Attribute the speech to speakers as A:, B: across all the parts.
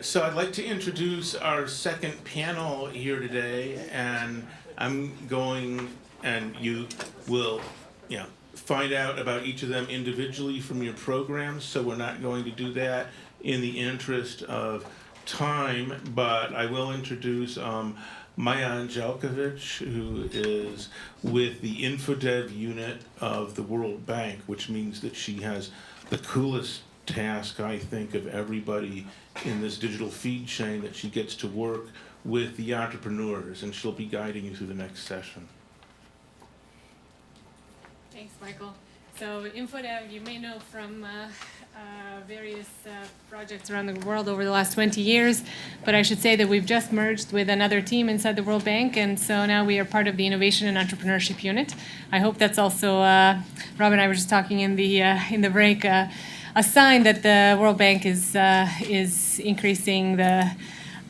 A: So I'd like to introduce our second panel here today, and I'm going, and you will, find out about each of them individually from your programs, so we're not going to do that in the interest of time, but I will introduce Maja Andjelkovic, who is with the InfoDev unit of the World Bank, which means that she has the coolest task, I think, of everybody in this digital feed chain, that she gets to work with the entrepreneurs, and she'll be guiding you through the next session.
B: Thanks, Michael. So InfoDev, you may know from various projects around the world over the last 20 years, but I should say that we've just merged with another team inside the World Bank, and so now we are part of the Innovation and Entrepreneurship unit. I hope that's also, Rob and I were just talking in the break, a sign that the World Bank is increasing the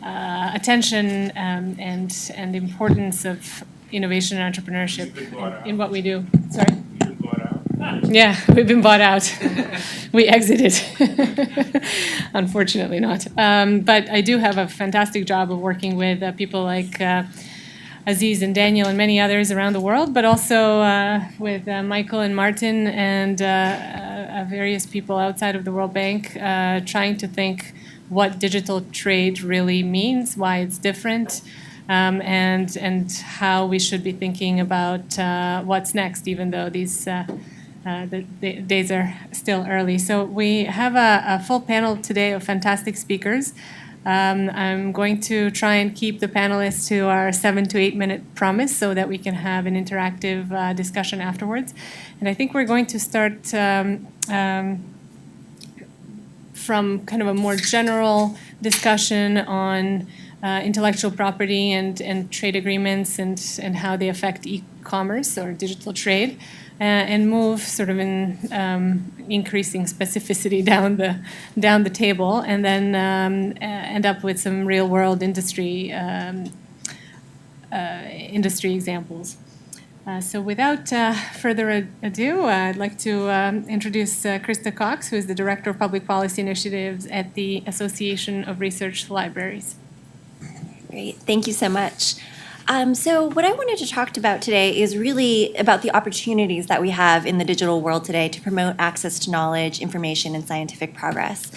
B: attention and importance of innovation and entrepreneurship in what we do. Sorry?
A: You've been bought out?
B: Yeah, we've been bought out. We exited. Unfortunately not. But I do have a fantastic job of working with people like Aziz and Daniel and many others around the world, but also with Michael and Martin and various people outside of the World Bank, trying to think what digital trade really means, why it's different, and how we should be thinking about what's next, even though these the days are still early. So we have a full panel today of fantastic speakers. I'm going to try and keep the panelists to our 7 to 8 minute promise so that we can have an interactive discussion afterwards. And I think we're going to start from kind of a more general discussion on intellectual property and trade agreements and how they affect e-commerce or digital trade, and move sort of in increasing specificity down the table, and then end up with some real world industry examples. So without further ado, I'd like to introduce Krista Cox, who is the Director of Public Policy Initiatives at the Association of Research Libraries.
C: Great, thank you so much. So what I wanted to talk about today is really about the opportunities that we have in the digital world today to promote access to knowledge, information, and scientific progress.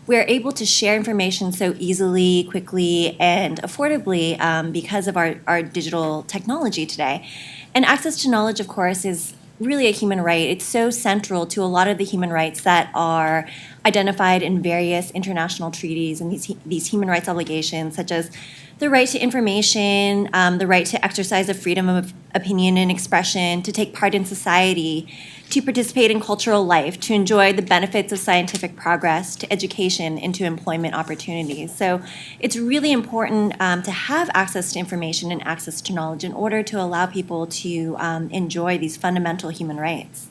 C: We're able to share information so easily, quickly, and affordably because of our digital technology today. And access to knowledge, of course, is really a human right. It's so central to a lot of the human rights that are identified in various international treaties and these human rights obligations, such as the right to information, the right to exercise of freedom of opinion and expression, to take part in society, to participate in cultural life, to enjoy the benefits of scientific progress, to education, and to employment opportunities. So it's really important to have access to information and access to knowledge in order to allow people to enjoy these fundamental human rights.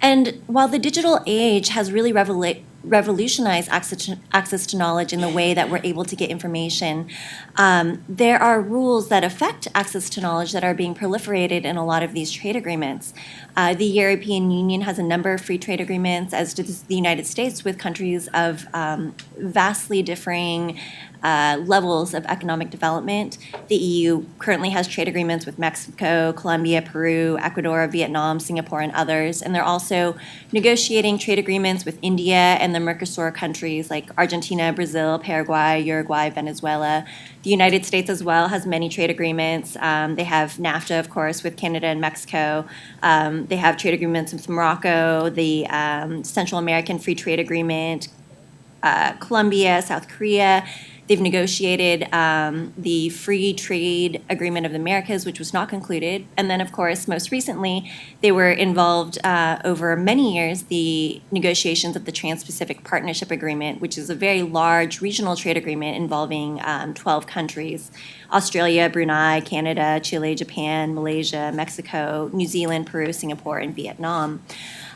C: And while the digital age has really revolutionized access to knowledge in the way that we're able to get information, there are rules that affect access to knowledge that are being proliferated in a lot of these trade agreements. The European Union has a number of free trade agreements, as does the United States, with countries of vastly differing levels of economic development. The EU currently has trade agreements with Mexico, Colombia, Peru, Ecuador, Vietnam, Singapore, and others. And they're also negotiating trade agreements with India and the Mercosur countries like Argentina, Brazil, Paraguay, Uruguay, Venezuela. The United States as well has many trade agreements. They have NAFTA, of course, with Canada and Mexico. They have trade agreements with Morocco, the Central American Free Trade Agreement, Colombia, South Korea. They've negotiated the Free Trade Agreement of the Americas, which was not concluded. And then, of course, most recently, they were involved over many years, the negotiations of the Trans-Pacific Partnership Agreement, which is a very large regional trade agreement involving 12 countries: Australia, Brunei, Canada, Chile, Japan, Malaysia, Mexico, New Zealand, Peru, Singapore, and Vietnam.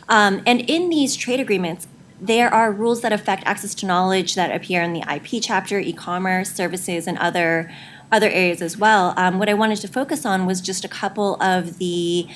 C: And in these trade agreements, there are rules that affect access to knowledge that appear in the IP chapter, e-commerce, services, and other areas as well. What I wanted to focus on was just a couple of the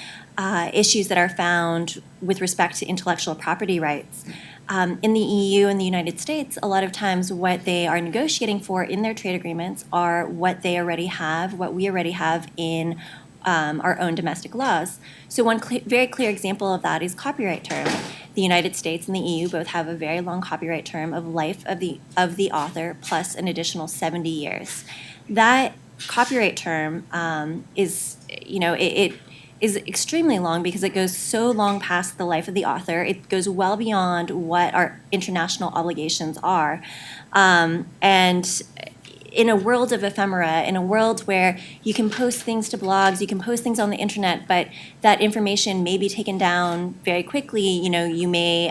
C: issues that are found with respect to intellectual property rights. In the EU and the United States, a lot of times what they are negotiating for in their trade agreements are what they already have, what we already have in our own domestic laws. So one very clear example of that is copyright term. The United States and the EU both have a very long copyright term of life of the author plus an additional 70 years. That copyright term is, it is extremely long because it goes so long past the life of the author. It goes well beyond what our international obligations are. And in a world of ephemera, in a world where you can post things to blogs, you can post things on the internet, but that information may be taken down very quickly, you may,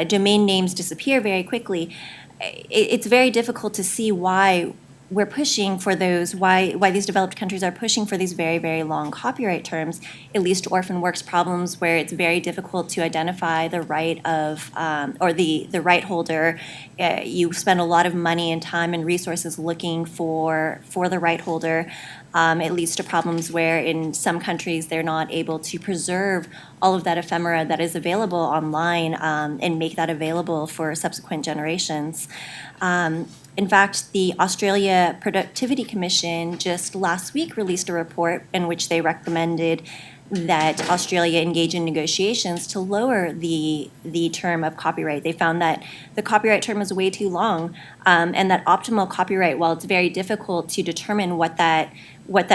C: domain names disappear very quickly. It's very difficult to see why we're pushing for those, why these developed countries are pushing for these very, very long copyright terms, at least orphan works problems where it's very difficult to identify the right of, or the right holder. You spend a lot of money and time and resources looking for the right holder. It leads to problems where in some countries they're not able to preserve all of that ephemera that is available online and make that available for subsequent generations. In fact, the Australia Productivity Commission just last week released a report in which they recommended that Australia engage in negotiations to lower the term of copyright. They found that the copyright term is way too long, and that optimal copyright, while it's very difficult to determine what that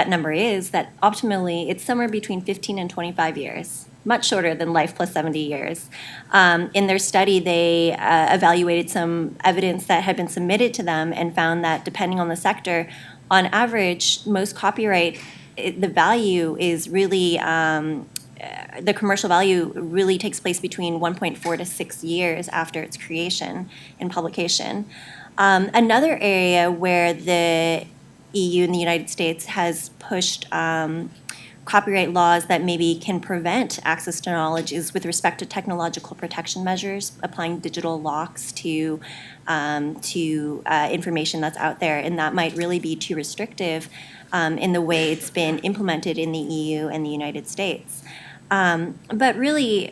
C: number is, that optimally it's somewhere between 15 and 25 years. Much shorter than life plus 70 years. In their study, they evaluated some evidence that had been submitted to them and found that depending on the sector, on average, most copyright, the value is really, the commercial value really takes place between 1.4 to 6 years after its creation and publication. Another area where the EU and the United States has pushed copyright laws that maybe can prevent access to knowledge is with respect to technological protection measures, applying digital locks to information that's out there, and that might really be too restrictive in the way it's been implemented in the EU and the United States. But really,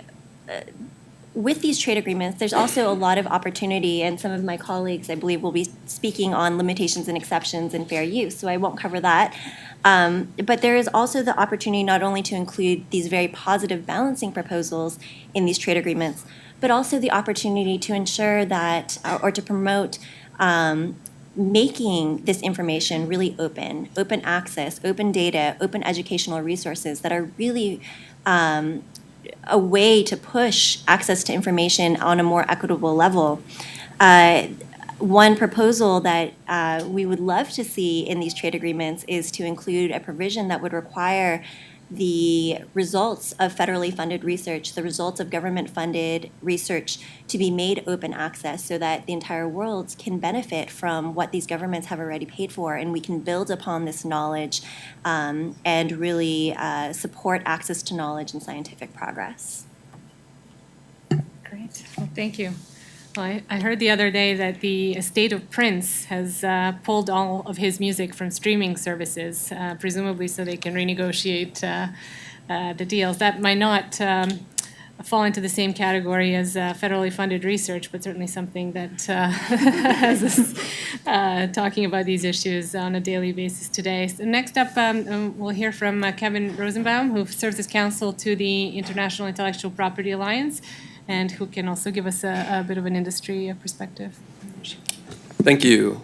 C: with these trade agreements, there's also a lot of opportunity, and some of my colleagues, I believe, will be speaking on limitations and exceptions and fair use, so I won't cover that. But there is also the opportunity not only to include these very positive balancing proposals in these trade agreements, but also the opportunity to ensure that, or to promote making this information really open access, open data, open educational resources that are really a way to push access to information on a more equitable level. One proposal that we would love to see in these trade agreements is to include a provision that would require the results of federally funded research, the results of government-funded research to be made open access so that the entire world can benefit from what these governments have already paid for, and we can build upon this knowledge and really support access to knowledge and scientific progress.
B: Great. Well, thank you. Well, I heard the other day that the estate of Prince has pulled all of his music from streaming services, presumably so they can renegotiate the deals. That might not fall into the same category as federally funded research, but certainly something that has us talking about these issues on a daily basis today. So next up, we'll hear from Kevin Rosenbaum, who serves as counsel to the International Intellectual Property Alliance, and who can also give us a bit of an industry perspective.
D: Thank you.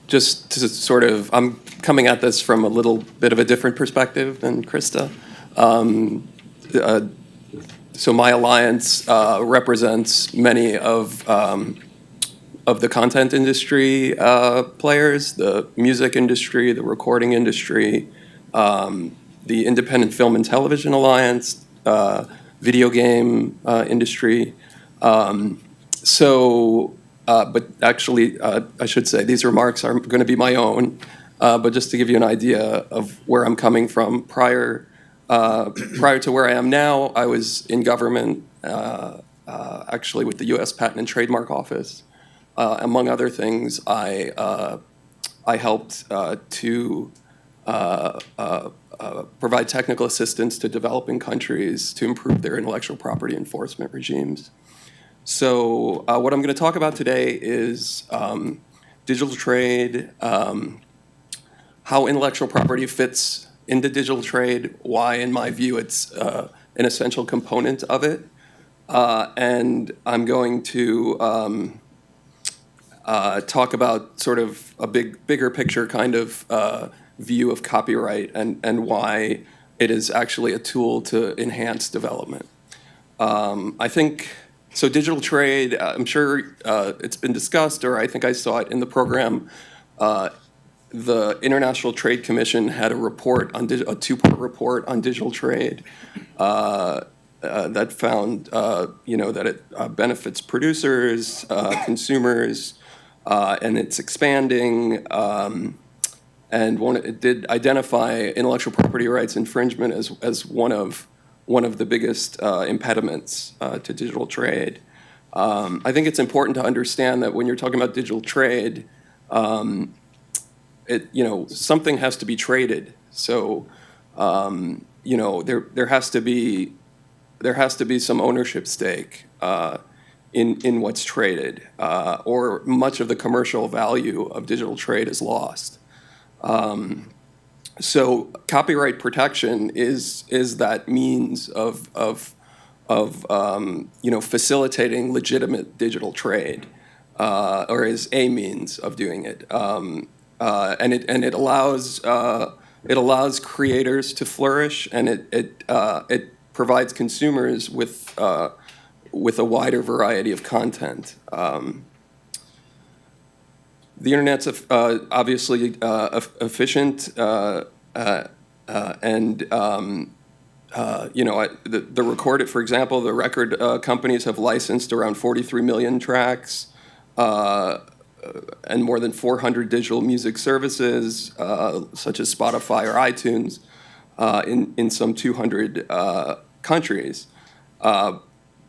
D: Just to sort of, I'm coming at this from a little bit of a different perspective than Krista. So my alliance represents many of the content industry players, the music industry, the recording industry, the Independent Film and Television Alliance, video game industry. But actually, I should say, these remarks are going to be my own, but just to give you an idea of where I'm coming from, prior to where I am now, I was in government, actually with the U.S. Patent and Trademark Office. Among other things, I helped to provide technical assistance to developing countries to improve their intellectual property enforcement regimes. So what I'm going to talk about today is digital trade, how intellectual property fits into digital trade, why, in my view, it's an essential component of it. And I'm going to talk about sort of a bigger picture kind of view of copyright and why it is actually a tool to enhance development. I think, so digital trade, I'm sure it's been discussed, or I think I saw it in the program. The International Trade Commission had a report on a two-part report on digital trade that found, that it benefits producers, consumers, and it's expanding. And it did identify intellectual property rights infringement as one of the biggest impediments to digital trade. I think it's important to understand that when you're talking about digital trade, something has to be traded. So, there has to be some ownership stake in what's traded, or much of the commercial value of digital trade is lost. So copyright protection is that means of facilitating legitimate digital trade, or is a means of doing it. And it allows creators to flourish, and it provides consumers with a wider variety of content. The internet's obviously efficient, and the recorded, for example, the record companies have licensed around 43 million tracks. And more than 400 digital music services, such as Spotify or iTunes, in some 200 countries.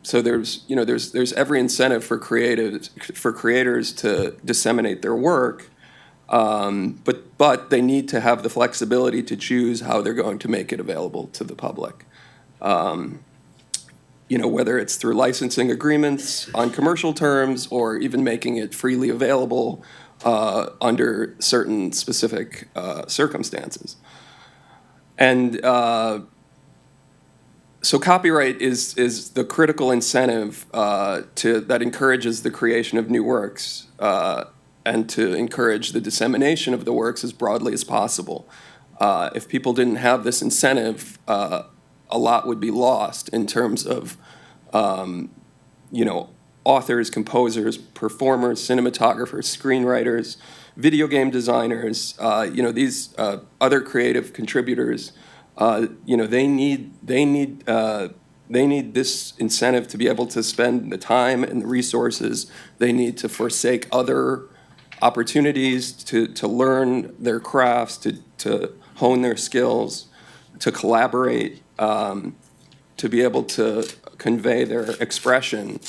D: So there's every incentive for creators to disseminate their work, but they need to have the flexibility to choose how they're going to make it available to the public. Whether it's through licensing agreements on commercial terms or even making it freely available under certain specific circumstances. And so copyright is the critical incentive that encourages the creation of new works and to encourage the dissemination of the works as broadly as possible. If people didn't have this incentive, a lot would be lost in terms of, authors, composers, performers, cinematographers, screenwriters, video game designers, these other creative contributors. They need this incentive to be able to spend the time and the resources they need to forsake other opportunities to learn their crafts, to hone their skills, to collaborate, to be able to convey their expression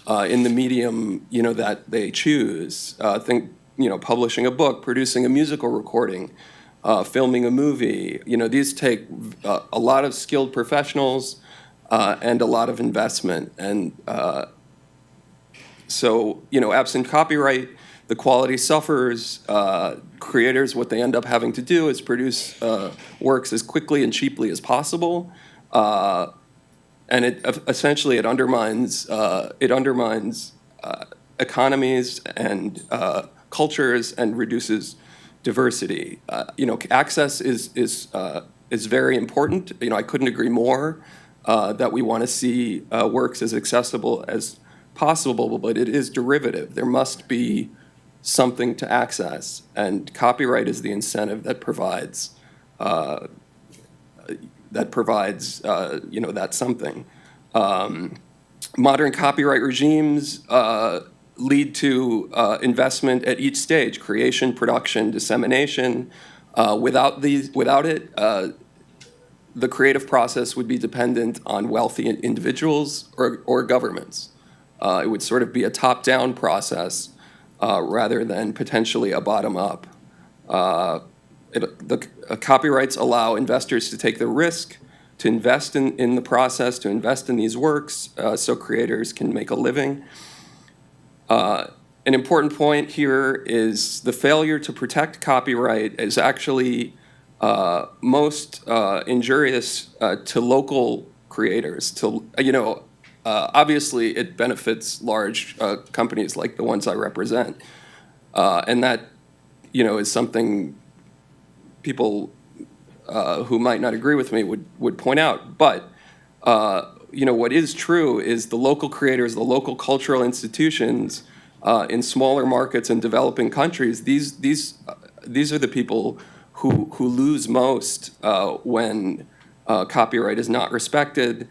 D: in the medium that they choose. Think publishing a book, producing a musical recording, filming a movie. These take a lot of skilled professionals and a lot of investment. And so, absent copyright, the quality suffers. Creators, what they end up having to do is produce works as quickly and cheaply as possible. And it essentially undermines economies and cultures and reduces diversity. Access is very important. I couldn't agree more that we want to see works as accessible as possible, but it is derivative. There must be something to access, and copyright is the incentive that provides that something. Modern copyright regimes lead to investment at each stage: creation, production, dissemination. Without it, the creative process would be dependent on wealthy individuals or governments. It would sort of be a top-down process rather than potentially a bottom-up. copyrights allow investors to take the risk, to invest in the process, to invest in these works, so creators can make a living. An important point here is the failure to protect copyright is actually most injurious to local creators. Obviously, it benefits large companies like the ones I represent, and that is something people who might not agree with me would point out. But what is true is the local creators, the local cultural institutions in smaller markets and developing countries. These are the people who lose most when copyright is not respected.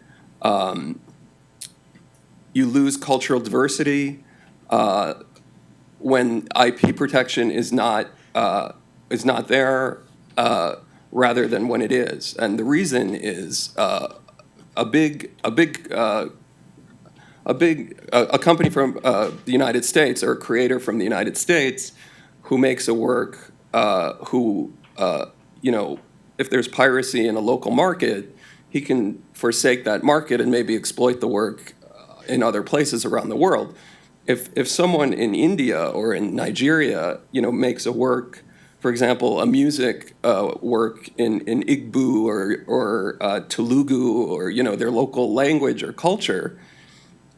D: You lose cultural diversity when IP protection is not there, rather than when it is. And the reason is a company from the United States, or a creator from the United States who makes a work, if there's piracy in a local market, he can forsake that market and maybe exploit the work in other places around the world. If someone in India or in Nigeria, makes a work, for example, a music work in Igbo or Telugu, or their local language or culture,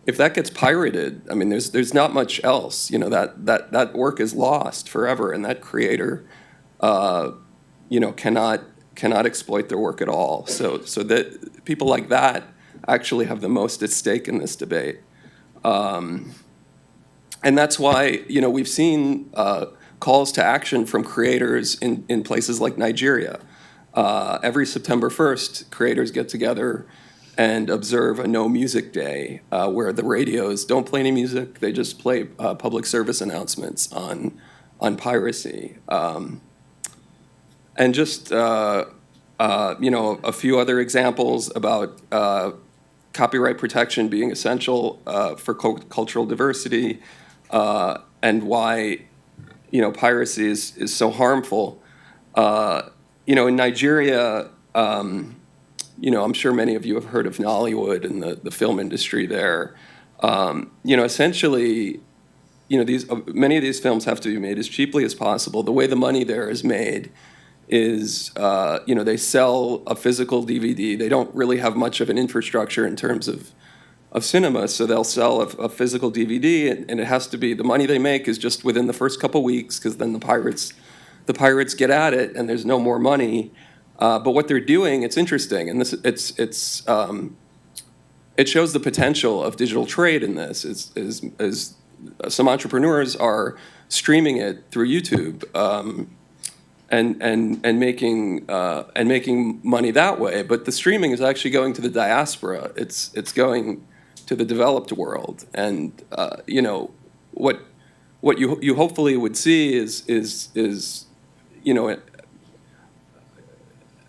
D: if that gets pirated, I mean, there's not much else. That work is lost forever, and that creator, cannot exploit their work at all. So that people like that actually have the most at stake in this debate. And that's why, we've seen calls to action from creators in places like Nigeria. Every September 1st, creators get together and observe a no music day, where the radios don't play any music. They just play public service announcements on piracy. And just, a few other examples about copyright protection being essential for cultural diversity, and why, piracy is so harmful. In Nigeria, I'm sure many of you have heard of Nollywood and the film industry there. Essentially, many of these films have to be made as cheaply as possible. The way the money there is made is, they sell a physical DVD. They don't really have much of an infrastructure in terms of cinema, so they'll sell a physical DVD, and it has to be, the money they make is just within the first couple weeks, because then the pirates get at it, and there's no more money. But what they're doing, it's interesting, and it shows the potential of digital trade in this. Is some entrepreneurs are streaming it through YouTube, and making money that way. But the streaming is actually going to the diaspora. It's going to the developed world, and what you hopefully would see is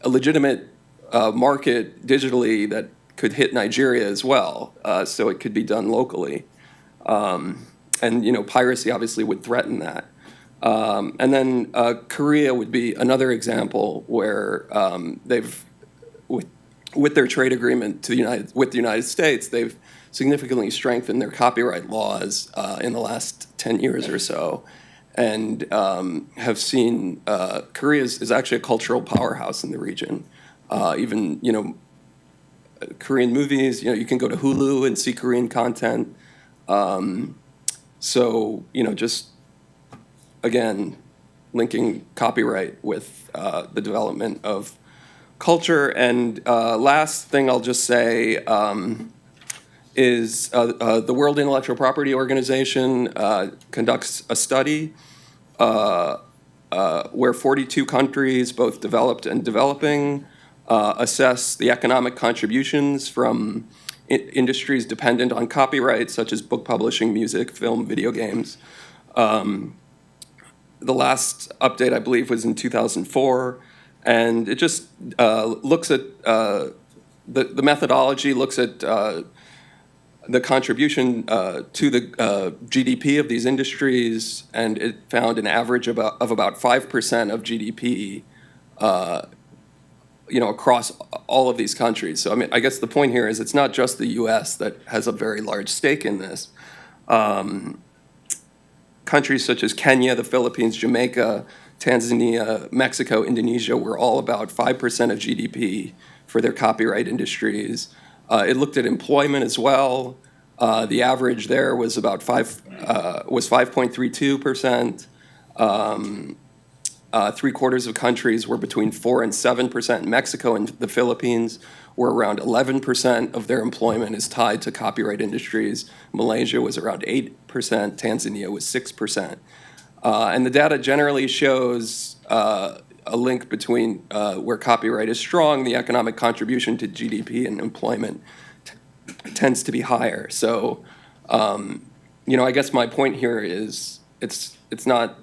D: a legitimate market digitally that could hit Nigeria as well, so it could be done locally. And piracy obviously would threaten that. And then Korea would be another example where they've, with their trade agreement with the United States, they've significantly strengthened their copyright laws in the last 10 years or so, and have seen Korea is actually a cultural powerhouse in the region. Even Korean movies, you can go to Hulu and see Korean content. So just again, linking copyright with the development of culture. And last thing I'll just say is the World Intellectual Property Organization conducts a study where 42 countries, both developed and developing, assess the economic contributions from industries dependent on copyright, such as book publishing, music, film, video games. The last update, I believe, was in 2004, and it just looks at the methodology, looks at the contribution to the GDP of these industries, and it found an average of about 5% of GDP across all of these countries. So, I mean, I guess the point here is it's not just the U.S. that has a very large stake in this. Countries such as Kenya, the Philippines, Jamaica, Tanzania, Mexico, Indonesia were all about 5% of GDP for their copyright industries. It looked at employment as well. The average there was about 5.32%. Three-quarters of countries were between 4 and 7%. Mexico and the Philippines were around 11% of their employment is tied to copyright industries. Malaysia was around 8%. Tanzania was 6%. And the data generally shows a link between where copyright is strong, the economic contribution to GDP and employment tends to be higher. So, I guess my point here is it's not,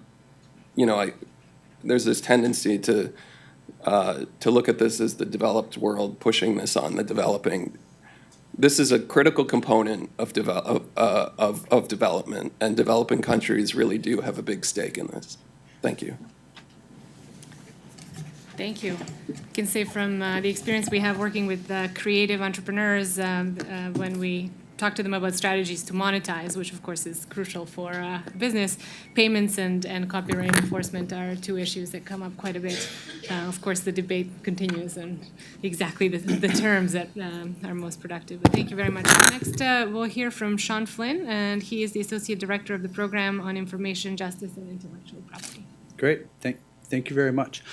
D: there's this tendency to look at this as the developed world pushing this on the developing. This is a critical component of development, and developing countries really do have a big stake in this. Thank you.
B: Thank you. I can say from the experience we have working with creative entrepreneurs when we talk to them about strategies to monetize, which of course is crucial for business, payments and copyright enforcement are two issues that come up quite a bit. Of course, the debate continues on exactly the terms that are most productive. But thank you very much. Next, we'll hear from Sean Flynn, and he is the Associate Director of the Program on Information, Justice, and Intellectual Property.
E: Great. Thank you very much.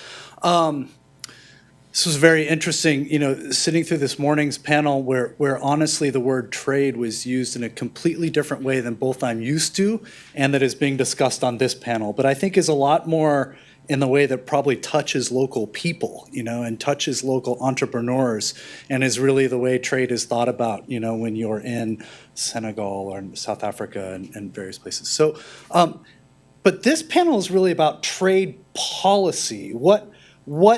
E: This was very interesting, sitting through this morning's panel where honestly the word trade was used in a completely different way than both I'm used to and that is being discussed on this panel, but I think is a lot more in the way that probably touches local people, and touches local entrepreneurs, and is really the way trade is thought about, when you're in Senegal or in South Africa and various places. So, but this panel is really about trade policy. What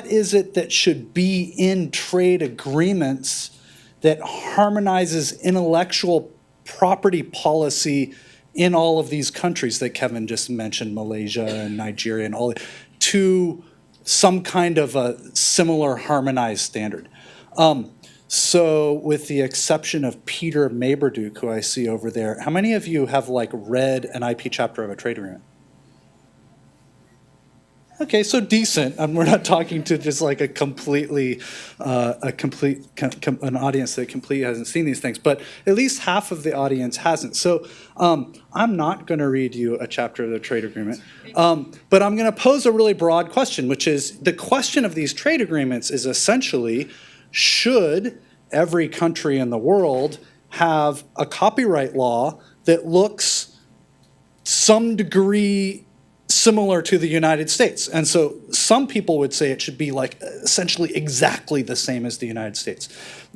E: is it that should be in trade agreements that harmonizes intellectual property policy in all of these countries that Kevin just mentioned, Malaysia and Nigeria and all, to some kind of a similar harmonized standard? So with the exception of Peter Maberduke, who I see over there, how many of you have read an IP chapter of a trade agreement? Okay, so decent. We're not talking to just an audience that completely hasn't seen these things, but at least half of the audience hasn't. So I'm not going to read you a chapter of the trade agreement, but I'm going to pose a really broad question, which is the question of these trade agreements is essentially, should every country in the world have a copyright law that looks some degree similar to the United States? And so some people would say it should be essentially exactly the same as the United States.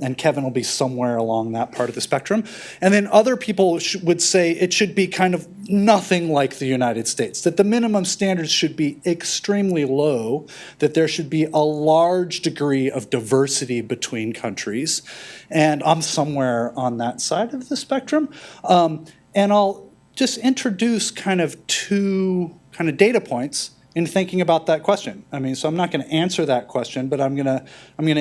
E: And Kevin will be somewhere along that part of the spectrum. And then other people would say it should be kind of nothing like the United States, that the minimum standards should be extremely low, that there should be a large degree of diversity between countries. And I'm somewhere on that side of the spectrum. And I'll just introduce kind of two data points in thinking about that question. So I'm not going to answer that question, but I'm going to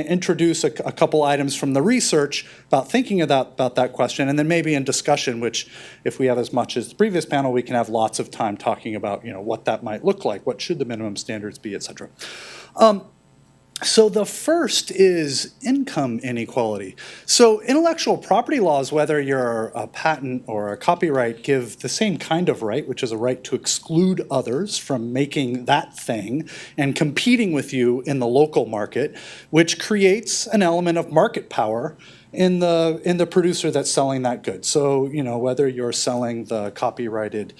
E: introduce a couple items from the research about thinking about that question, and then maybe in discussion, which if we have as much as the previous panel, we can have lots of time talking about what that might look like, what should the minimum standards be, et cetera. So the first is income inequality. So intellectual property laws, whether you're a patent or a copyright, give the same kind of right, which is a right to exclude others from making that thing and competing with you in the local market, which creates an element of market power in the producer that's selling that good. So, whether you're selling the copyrighted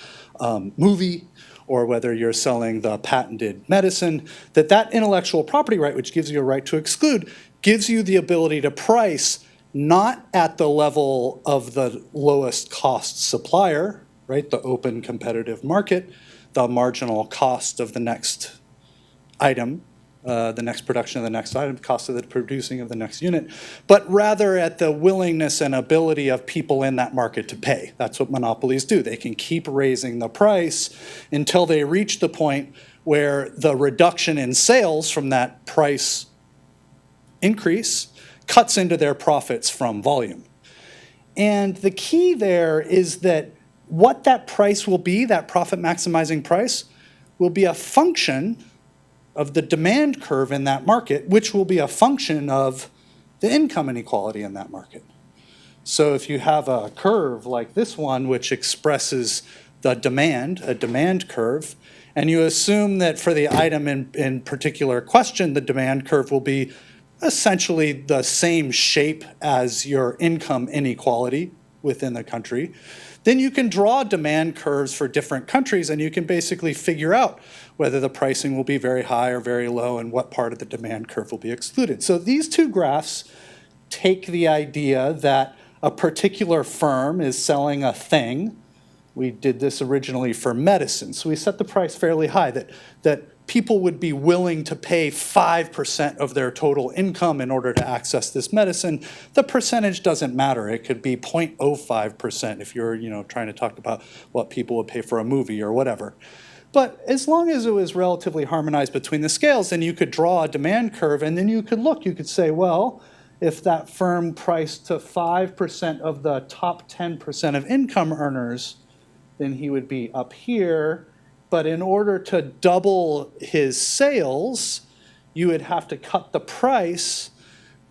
E: movie or whether you're selling the patented medicine, that intellectual property right, which gives you a right to exclude, gives you the ability to price not at the level of the lowest cost supplier, right, the open competitive market, the marginal cost of the next item, the next production of the next item, cost of the producing of the next unit, but rather at the willingness and ability of people in that market to pay. That's what monopolies do. They can keep raising the price until they reach the point where the reduction in sales from that price increase cuts into their profits from volume. And the key there is that what that price will be, that profit maximizing price, will be a function of the demand curve in that market, which will be a function of the income inequality in that market. So if you have a curve like this one, which expresses the demand, a demand curve, and you assume that for the item in particular question, the demand curve will be essentially the same shape as your income inequality within the country, then you can draw demand curves for different countries and you can basically figure out whether the pricing will be very high or very low and what part of the demand curve will be excluded. So these two graphs take the idea that a particular firm is selling a thing. We did this originally for medicine, so we set the price fairly high, that people would be willing to pay 5% of their total income in order to access this medicine. The percentage doesn't matter. It could be 0.05% if you're trying to talk about what people would pay for a movie or whatever. But as long as it was relatively harmonized between the scales, then you could draw a demand curve, and then you could say, well, if that firm priced to 5% of the top 10% of income earners, then he would be up here. But in order to double his sales, you would have to cut the price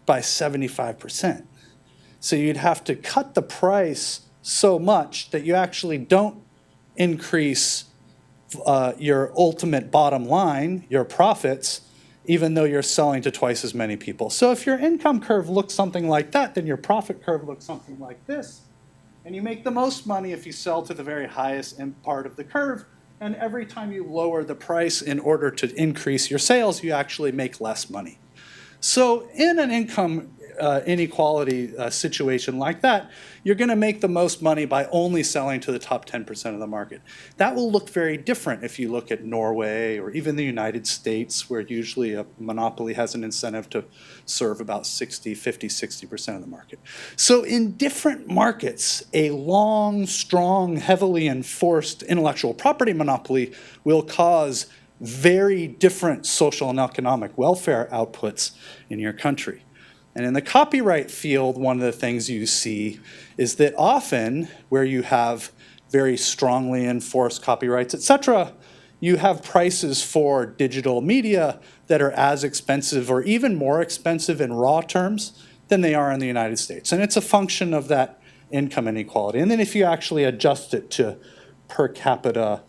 E: by 75%. So you'd have to cut the price so much that you actually don't increase your ultimate bottom line, your profits, even though you're selling to twice as many people. So if your income curve looks something like that, then your profit curve looks something like this. And you make the most money if you sell to the very highest part of the curve. And every time you lower the price in order to increase your sales, you actually make less money. So in an income inequality situation like that, you're going to make the most money by only selling to the top 10% of the market. That will look very different if you look at Norway or even the United States, where usually a monopoly has an incentive to serve about 60% of the market. So in different markets, a long, strong, heavily enforced intellectual property monopoly will cause very different social and economic welfare outputs in your country. And in the copyright field, one of the things you see is that often where you have very strongly enforced copyrights, etc., you have prices for digital media that are as expensive or even more expensive in raw terms than they are in the United States. And it's a function of that income inequality. And then if you actually adjust it to per capita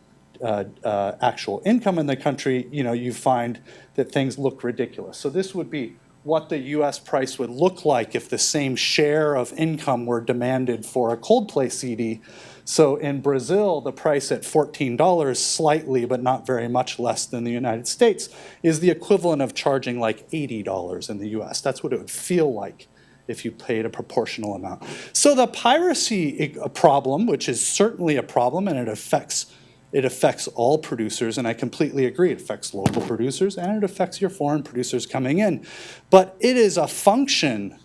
E: actual income in the country, you find that things look ridiculous. So this would be what the US price would look like if the same share of income were demanded for a Coldplay CD. So in Brazil, the price at $14, slightly but not very much less than the United States, is the equivalent of charging like $80 in the US. That's what it would feel like if you paid a proportional amount. So the piracy problem, which is certainly a problem, and it affects all producers, and I completely agree. It affects local producers, and it affects your foreign producers coming in. But it is a function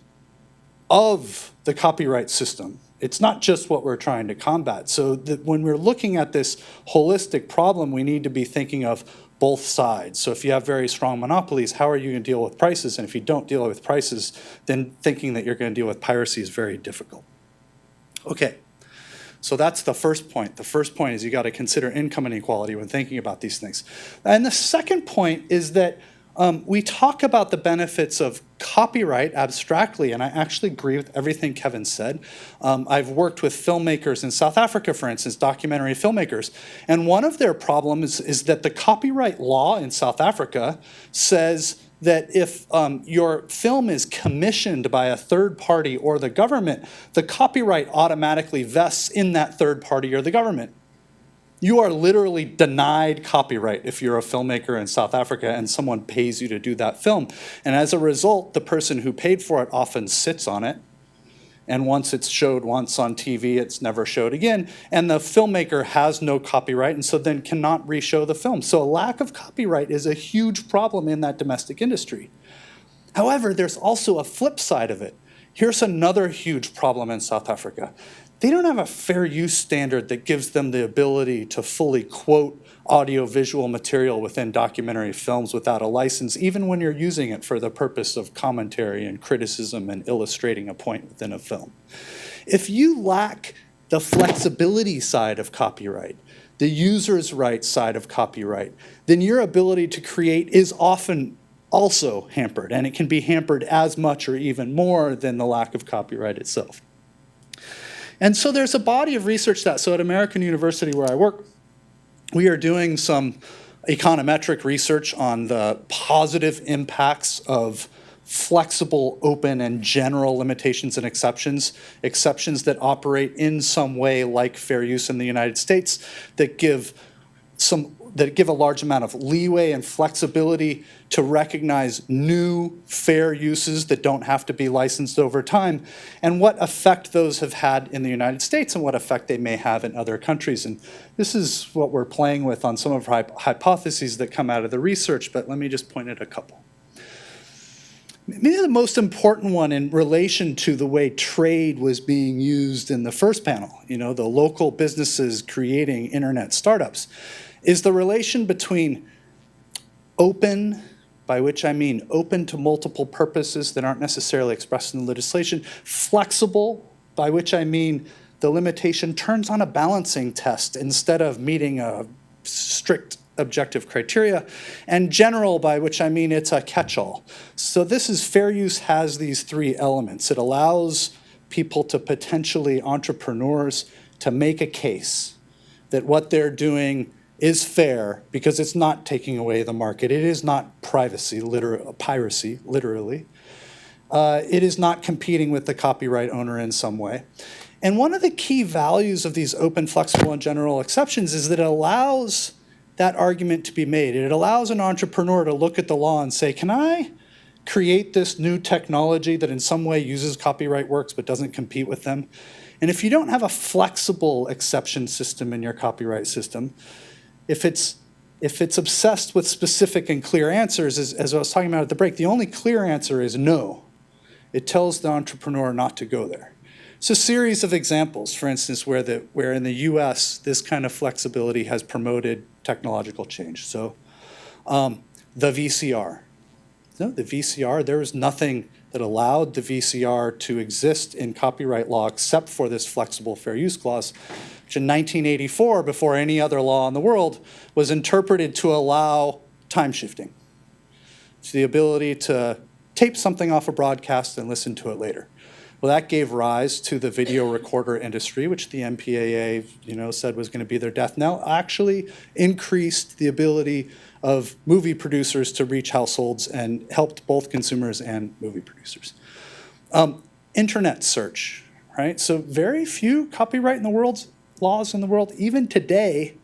E: of the copyright system. It's not just what we're trying to combat. So when we're looking at this holistic problem, we need to be thinking of both sides. So if you have very strong monopolies, how are you going to deal with prices? And if you don't deal with prices, then thinking that you're going to deal with piracy is very difficult. Okay. So that's the first point. The first point is you got to consider income inequality when thinking about these things. And the second point is that we talk about the benefits of copyright abstractly, and I actually agree with everything Kevin said. I've worked with filmmakers in South Africa, for instance, documentary filmmakers, and one of their problems is that the copyright law in South Africa says that if your film is commissioned by a third party or the government, the copyright automatically vests in that third party or the government. You are literally denied copyright if you're a filmmaker in South Africa and someone pays you to do that film. And as a result, the person who paid for it often sits on it. And once it's showed once on TV, it's never showed again. And the filmmaker has no copyright and so then cannot re-show the film. So a lack of copyright is a huge problem in that domestic industry. However, there's also a flip side of it. Here's another huge problem in South Africa. they don't have a fair use standard that gives them the ability to fully quote audiovisual material within documentary films without a license, even when you're using it for the purpose of commentary and criticism and illustrating a point within a film. If you lack the flexibility side of copyright, the user's rights side of copyright, then your ability to create is often also hampered, and it can be hampered as much or even more than the lack of copyright itself. And so there's a body of research so at American University where I work, we are doing some econometric research on the positive impacts of flexible, open, and general limitations and exceptions that operate in some way like fair use in the United States, that give a large amount of leeway and flexibility to recognize new fair uses that don't have to be licensed over time, and what effect those have had in the United States and what effect they may have in other countries. And this is what we're playing with on some of our hypotheses that come out of the research, but let me just point at a couple. Maybe the most important one in relation to the way trade was being used in the first panel, the local businesses creating internet startups, is the relation between open, by which I mean open to multiple purposes that aren't necessarily expressed in the legislation, flexible, by which I mean the limitation turns on a balancing test instead of meeting a strict objective criteria, and general, by which I mean it's a catch-all. So fair use has these three elements. It allows people to potentially, entrepreneurs, to make a case that what they're doing is fair because it's not taking away the market. It is not piracy, literally. It is not competing with the copyright owner in some way. And one of the key values of these open, flexible, and general exceptions is that it allows that argument to be made. It allows an entrepreneur to look at the law and say, can I create this new technology that in some way uses copyright works but doesn't compete with them? And if you don't have a flexible exception system in your copyright system, if it's obsessed with specific and clear answers, as I was talking about at the break, the only clear answer is no. It tells the entrepreneur not to go there. It's a series of examples, for instance, where in the US, this kind of flexibility has promoted technological change. So the VCR. The VCR, there was nothing that allowed the VCR to exist in copyright law except for this flexible fair use clause, which in 1984, before any other law in the world, was interpreted to allow time shifting. It's the ability to tape something off a broadcast and listen to it later. Well, that gave rise to the video recorder industry, which the MPAA, said was going to be their death knell. Actually increased the ability of movie producers to reach households and helped both consumers and movie producers. Internet search, right? So very few copyright laws in the world, even today,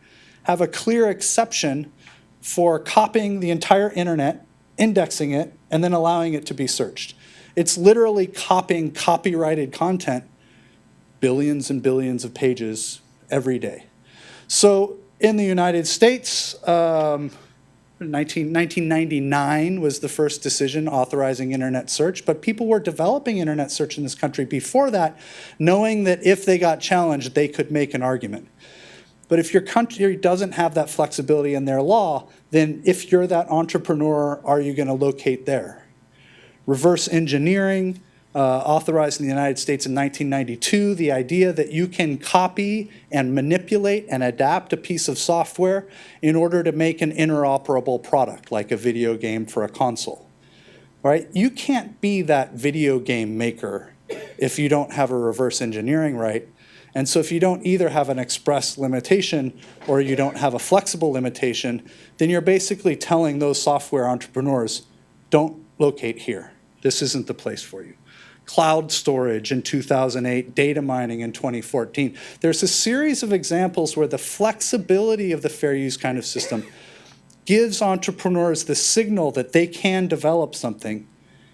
E: have a clear exception for copying the entire internet, indexing it, and then allowing it to be searched. It's literally copying copyrighted content, billions and billions of pages every day. So in the United States, 1999 was the first decision authorizing internet search, but people were developing internet search in this country before that, knowing that if they got challenged, they could make an argument. But if your country doesn't have that flexibility in their law, then if you're that entrepreneur, are you going to locate there? Reverse engineering, authorized in the United States in 1992, the idea that you can copy and manipulate and adapt a piece of software in order to make an interoperable product, like a video game for a console. Right? You can't be that video game maker if you don't have a reverse engineering right. And so if you don't either have an express limitation or you don't have a flexible limitation, then you're basically telling those software entrepreneurs, don't locate here. This isn't the place for you. Cloud storage in 2008, data mining in 2014. There's a series of examples where the flexibility of the fair use kind of system gives entrepreneurs the signal that they can develop something,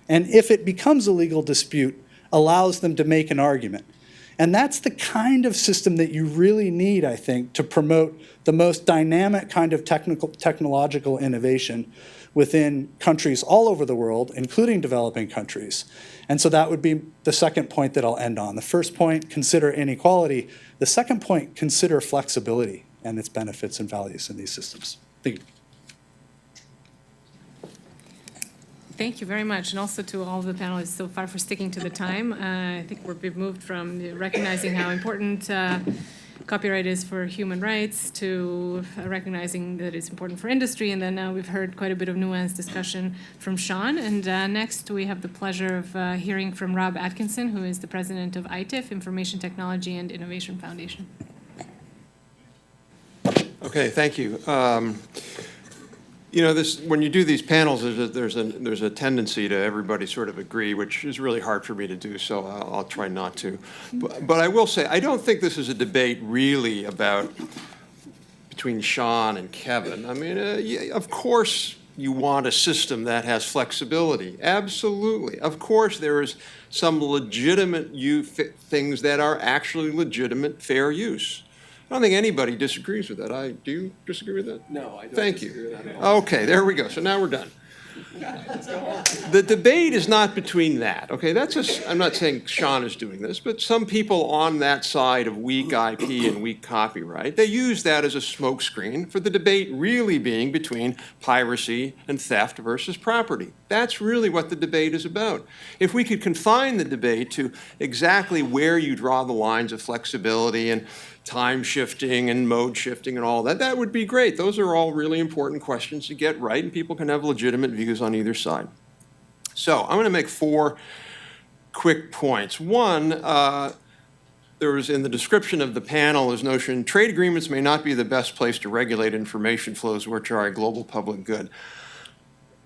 E: and if it becomes a legal dispute, allows them to make an argument. And that's the kind of system that you really need, I think, to promote the most dynamic kind of technological innovation within countries all over the world, including developing countries. And so that would be the second point that I'll end on. The first point, consider inequality. The second point, consider flexibility and its benefits and values in these systems. Thank you.
B: Thank you very much, and also to all of the panelists so far for sticking to the time. I think we've moved from recognizing how important copyright is for human rights to recognizing that it's important for industry, and then now we've heard quite a bit of nuanced discussion from Sean. And next we have the pleasure of hearing from Rob Atkinson, who is the president of ITIF, Information Technology and Innovation Foundation.
F: Okay, thank you. You know, when you do these panels, there's a tendency to everybody sort of agree, which is really hard for me to do, so I'll try not to. But I will say, I don't think this is a debate really about between Sean and Kevin. I mean, yeah, of course you want a system that has flexibility. Absolutely. Of course there is some legitimate things that are actually legitimate fair use. I don't think anybody disagrees with that. Do you disagree with that?
D: No, I don't
F: Thank
D: disagree
F: you.
D: with that at all.
F: Okay, there we go. So now we're done. The debate is not between that. Okay, I'm not saying Sean is doing this, but some people on that side of weak IP and weak copyright, they use that as a smokescreen for the debate really being between piracy and theft versus property. That's really what the debate is about. If we could confine the debate to exactly where you draw the lines of flexibility and time shifting and mode shifting and all that, that would be great. Those are all really important questions to get right, and people can have legitimate views on either side. So I'm going to make 4 quick points. One, there was in the description of the panel this notion, trade agreements may not be the best place to regulate information flows which are a global public good.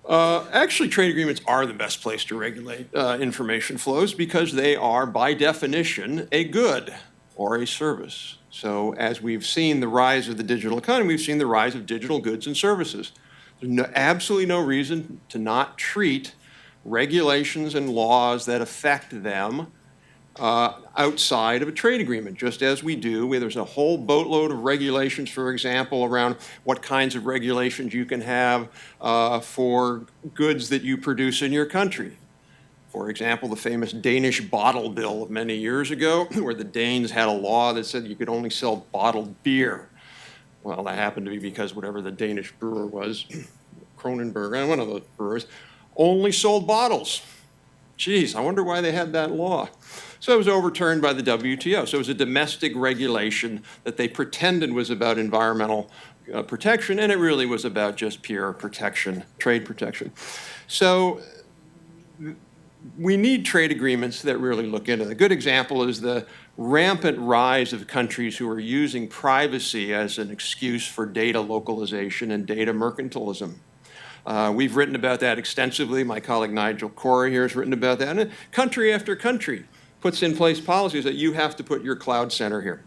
F: Actually, trade agreements are the best place to regulate information flows because they are, by definition, a good or a service. So as we've seen the rise of the digital economy, we've seen the rise of digital goods and services. There's absolutely no reason to not treat regulations and laws that affect them outside of a trade agreement, just as we do. There's a whole boatload of regulations, for example, around what kinds of regulations you can have for goods that you produce in your country. For example, the famous Danish bottle bill of many years ago, where the Danes had a law that said you could only sell bottled beer. Well, that happened to be because whatever the Danish brewer was, Kronenberg, one of those brewers, only sold bottles. Geez, I wonder why they had that law. So it was overturned by the WTO. So it was a domestic regulation that they pretended was about environmental protection, and it really was about just pure protection, trade protection. So we need trade agreements that really look into it. A good example is the rampant rise of countries who are using privacy as an excuse for data localization and data mercantilism. We've written about that extensively. My colleague Nigel Corey here has written about that. And country after country puts in place policies that you have to put your cloud center here.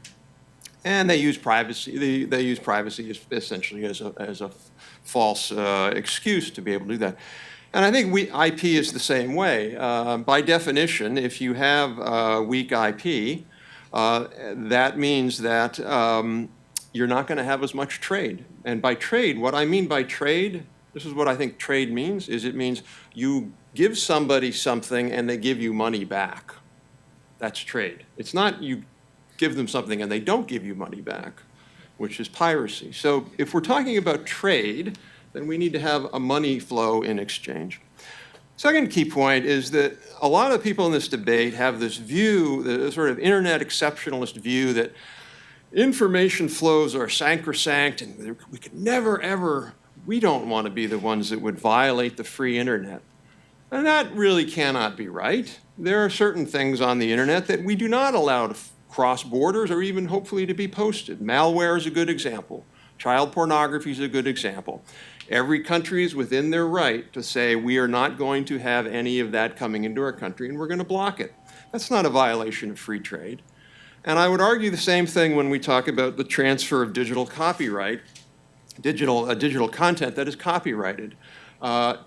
F: And they use privacy. They use privacy essentially as a false excuse to be able to do that. And I think IP is the same way. By definition, if you have weak IP, that means that you're not going to have as much trade. And by trade, what I mean by trade, this is what I think trade means, is it means you give somebody something and they give you money back. That's trade. It's not you give them something and they don't give you money back, which is piracy. So if we're talking about trade, then we need to have a money flow in exchange. Second key point is that a lot of people in this debate have this view, the sort of internet exceptionalist view that information flows are sacrosanct and we could never, ever, we don't want to be the ones that would violate the free internet. And that really cannot be right. There are certain things on the internet that we do not allow to cross borders or even hopefully to be posted. Malware is a good example. Child pornography is a good example. Every country is within their right to say we are not going to have any of that coming into our country and we're going to block it. That's not a violation of free trade. And I would argue the same thing when we talk about the transfer of digital copyright, digital content that is copyrighted.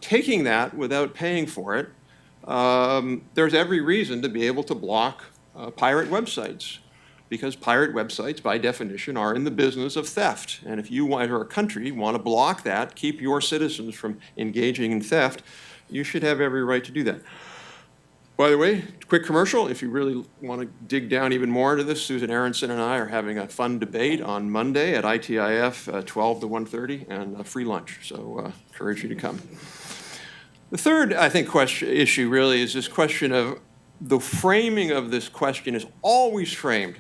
F: Taking that without paying for it, there's every reason to be able to block pirate websites, because pirate websites, by definition, are in the business of theft. And if you, or a country, want to block that, keep your citizens from engaging in theft, you should have every right to do that. By the way, quick commercial, if you really want to dig down even more into this, Susan Aronson and I are having a fun debate on Monday at ITIF, 12 to 1:30, and a free lunch, so encourage you to come. The third, I think, issue really is this question of the framing of this question is always framed.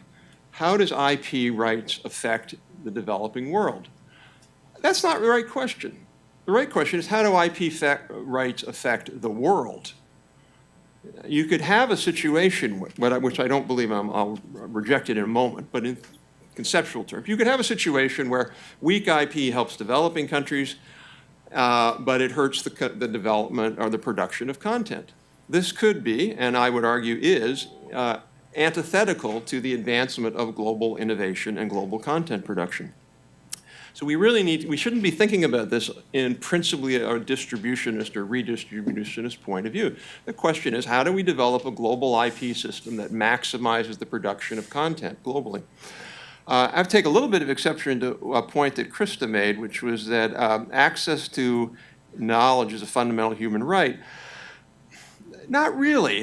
F: How does IP rights affect the developing world? That's not the right question. The right question is, how do IP rights affect the world? You could have a situation, which I don't believe I'll reject it in a moment, but in conceptual terms, you could have a situation where weak IP helps developing countries, but it hurts the development or the production of content. This could be, and I would argue is, antithetical to the advancement of global innovation and global content production. So we shouldn't be thinking about this in principally a distributionist or redistributionist point of view. The question is, how do we develop a global IP system that maximizes the production of content globally? I have to take a little bit of exception to a point that Krista made, which was that access to knowledge is a fundamental human right. Not really.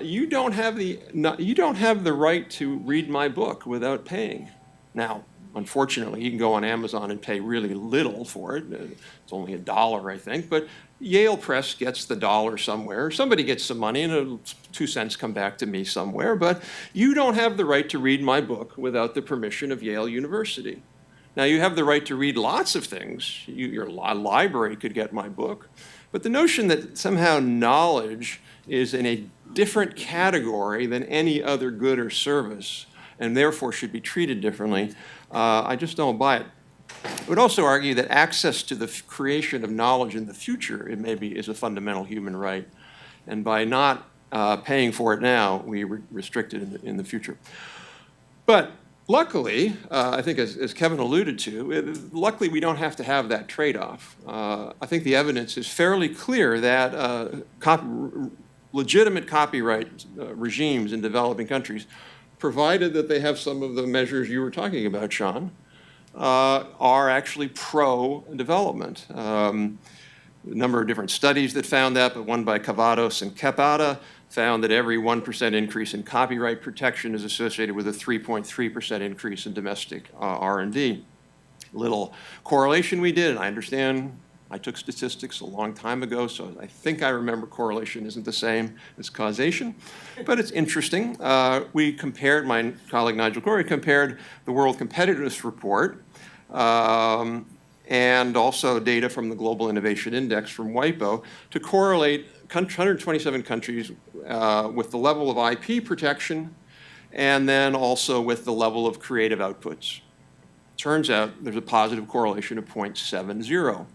F: You don't have the right to read my book without paying. Now, unfortunately, you can go on Amazon and pay really little for it. It's only $1, I think. But Yale Press gets the dollar somewhere. Somebody gets some money, and 2 cents come back to me somewhere. But you don't have the right to read my book without the permission of Yale University. Now, you have the right to read lots of things. Your library could get my book. But the notion that somehow knowledge is in a different category than any other good or service, and therefore should be treated differently, I just don't buy it. I would also argue that access to the creation of knowledge in the future, is a fundamental human right. And by not paying for it now, we restrict it in the future. But luckily, I think as Kevin alluded to, luckily we don't have to have that trade-off. I think the evidence is fairly clear that legitimate copyright regimes in developing countries, provided that they have some of the measures you were talking about, Sean, are actually pro-development. A number of different studies that found that, but one by Cavados and Kepata found that every 1% increase in copyright protection is associated with a 3.3% increase in domestic R&D. Little correlation we did, and I understand I took statistics a long time ago, so I think I remember correlation isn't the same as causation, but it's interesting. We compared, my colleague Nigel Corey compared the World Competitiveness Report and also data from the Global Innovation Index from WIPO to correlate 127 countries with the level of IP protection and then also with the level of creative outputs. Turns out there's a positive correlation of 0.70.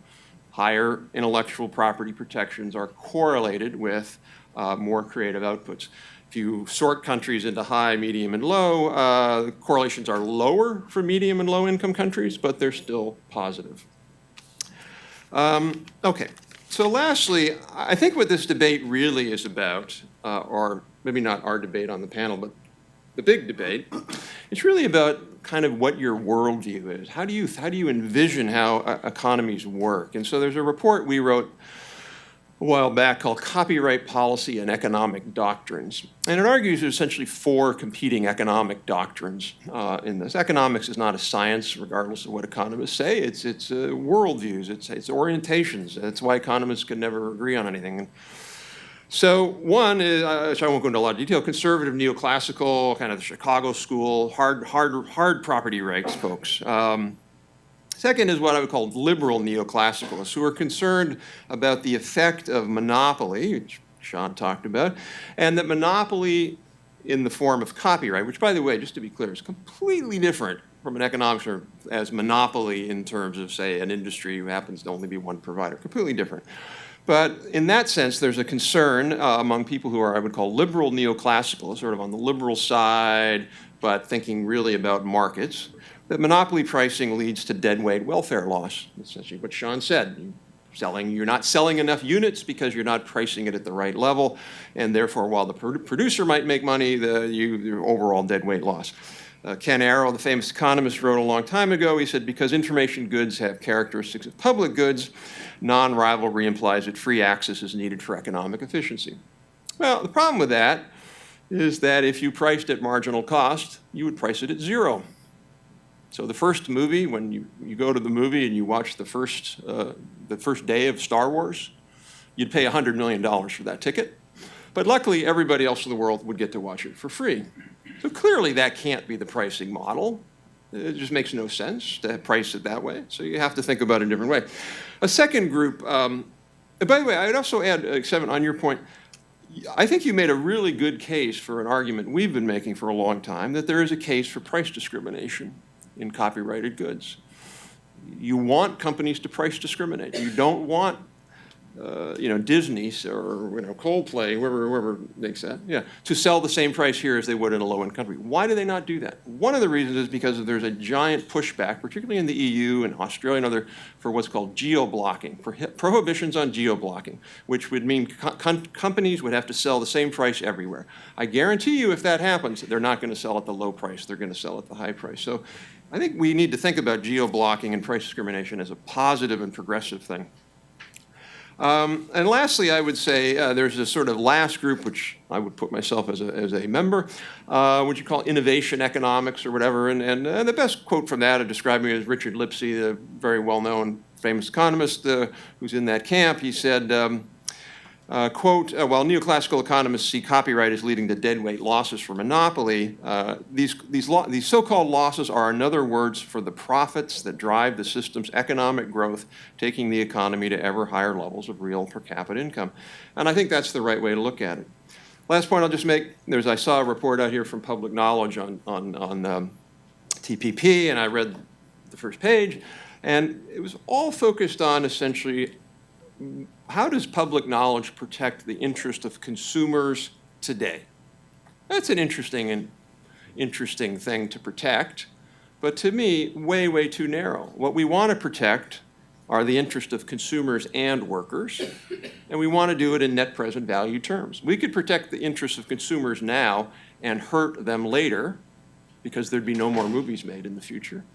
F: Higher intellectual property protections are correlated with more creative outputs. If you sort countries into high, medium, and low, correlations are lower for medium and low income countries, but they're still positive. Okay, so lastly, I think what this debate really is about, or maybe not our debate on the panel, but the big debate, it's really about kind of what your worldview is. How do you envision how economies work? And so there's a report we wrote a while back called Copyright Policy and Economic Doctrines. And it argues there's essentially 4 competing economic doctrines in this. Economics is not a science, regardless of what economists say. It's worldviews, it's orientations. That's why economists can never agree on anything. So one is, which I won't go into a lot of detail, conservative neoclassical, kind of the Chicago school, hard property rights folks. Second is what I would call liberal neoclassicalists, who are concerned about the effect of monopoly, which Sean talked about, and that monopoly in the form of copyright, which, by the way, just to be clear, is completely different from an economics term as monopoly in terms of, say, an industry who happens to only be one provider, completely different. But in that sense, there's a concern among people who are, I would call, liberal neoclassicalists, sort of on the liberal side, but thinking really about markets, that monopoly pricing leads to deadweight welfare loss. That's essentially what Sean said. You You're not selling enough units because you're not pricing it at the right level, and therefore, while the producer might make money, your overall deadweight loss. Ken Arrow, the famous economist, wrote a long time ago, he said, because information goods have characteristics of public goods, non-rivalry implies that free access is needed for economic efficiency. Well, the problem with that is that if you priced at marginal cost, you would price it at zero. So the first movie, when you go to the movie and you watch the first day of Star Wars, you'd pay $100 million for that ticket. But luckily, everybody else in the world would get to watch it for free. So clearly, that can't be the pricing model. It just makes no sense to price it that way. So you have to think about it a different way. A second group, by the way, I'd also add, Seven, on your point, I think you made a really good case for an argument we've been making for a long time, that there is a case for price discrimination in copyrighted goods. You want companies to price discriminate. You don't want Disney or Coldplay, whoever makes that, to sell the same price here as they would in a low-end country. Why do they not do that? One of the reasons is because there's a giant pushback, particularly in the EU and Australia and other, for what's called geo-blocking, prohibitions on geo-blocking, which would mean companies would have to sell the same price everywhere. I guarantee you if that happens, they're not going to sell at the low price, they're going to sell at the high price. So I think we need to think about geo-blocking and price discrimination as a positive and progressive thing. And lastly, I would say there's a sort of last group, which I would put myself as a member, which you call innovation economics or whatever. And the best quote from that of describing it is Richard Lipsey, the very well-known famous economist who's in that camp. He said, quote, while neoclassical economists see copyright as leading to deadweight losses for monopoly, these so-called losses are another words for the profits that drive the system's economic growth, taking the economy to ever higher levels of real per capita income. And I think that's the right way to look at it. Last point I'll just make, I saw a report out here from Public Knowledge on TPP, and I read the first page, and it was all focused on essentially how does public knowledge protect the interest of consumers today? That's an interesting thing to protect, but to me, way, way too narrow. What we want to protect are the interest of consumers and workers, and we want to do it in net present value terms. We could protect the interests of consumers now and hurt them later because there'd be no more movies made in the future.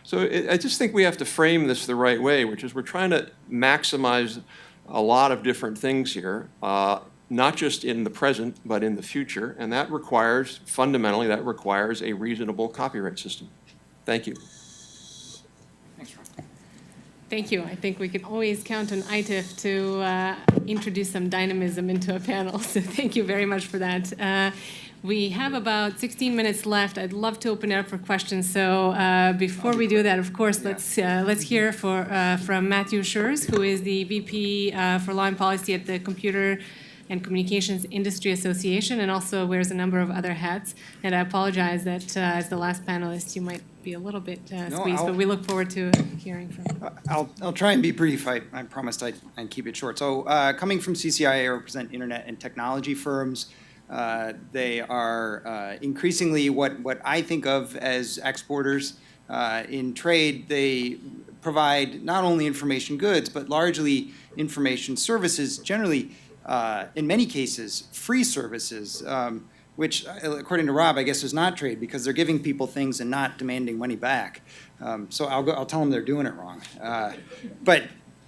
F: So I just think we have to frame this the right way, which is we're trying to maximize a lot of different things here, not just in the present, but in the future. And that requires, fundamentally, a reasonable copyright system. Thank you.
B: Thank you. I think we can always count on ITIF to introduce some dynamism into a panel. So thank you very much for that. We have about 16 minutes left. I'd love to open it up for questions. So before we do that, of course, let's hear from Matthew Schruers, who is the VP for Law and Policy at the Computer and Communications Industry Association, and also wears a number of other hats. And I apologize that as the last panelist, you might be a little bit squeezed, but we look forward to hearing from you.
G: I'll try and be brief. I promised I'd keep it short. So coming from CCI, I represent internet and technology firms. They are increasingly what I think of as exporters. In trade, they provide not only information goods, but largely information services, generally, in many cases, free services, which, according to Rob, I guess is not trade because they're giving people things and not demanding money back. So I'll tell them they're doing it wrong. But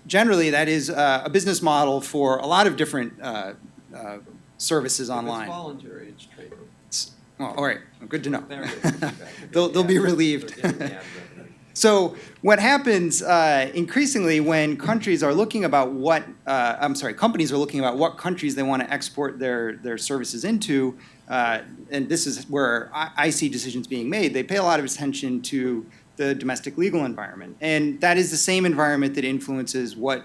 G: generally, that is a business model for a lot of different services online.
D: If it's voluntary, it's trade.
G: Oh, all right, good to know. They'll be relieved. So what happens increasingly when countries are looking about companies are looking about what countries they want to export their services into, and this is where I see decisions being made, they pay a lot of attention to the domestic legal environment. And that is the same environment that influences what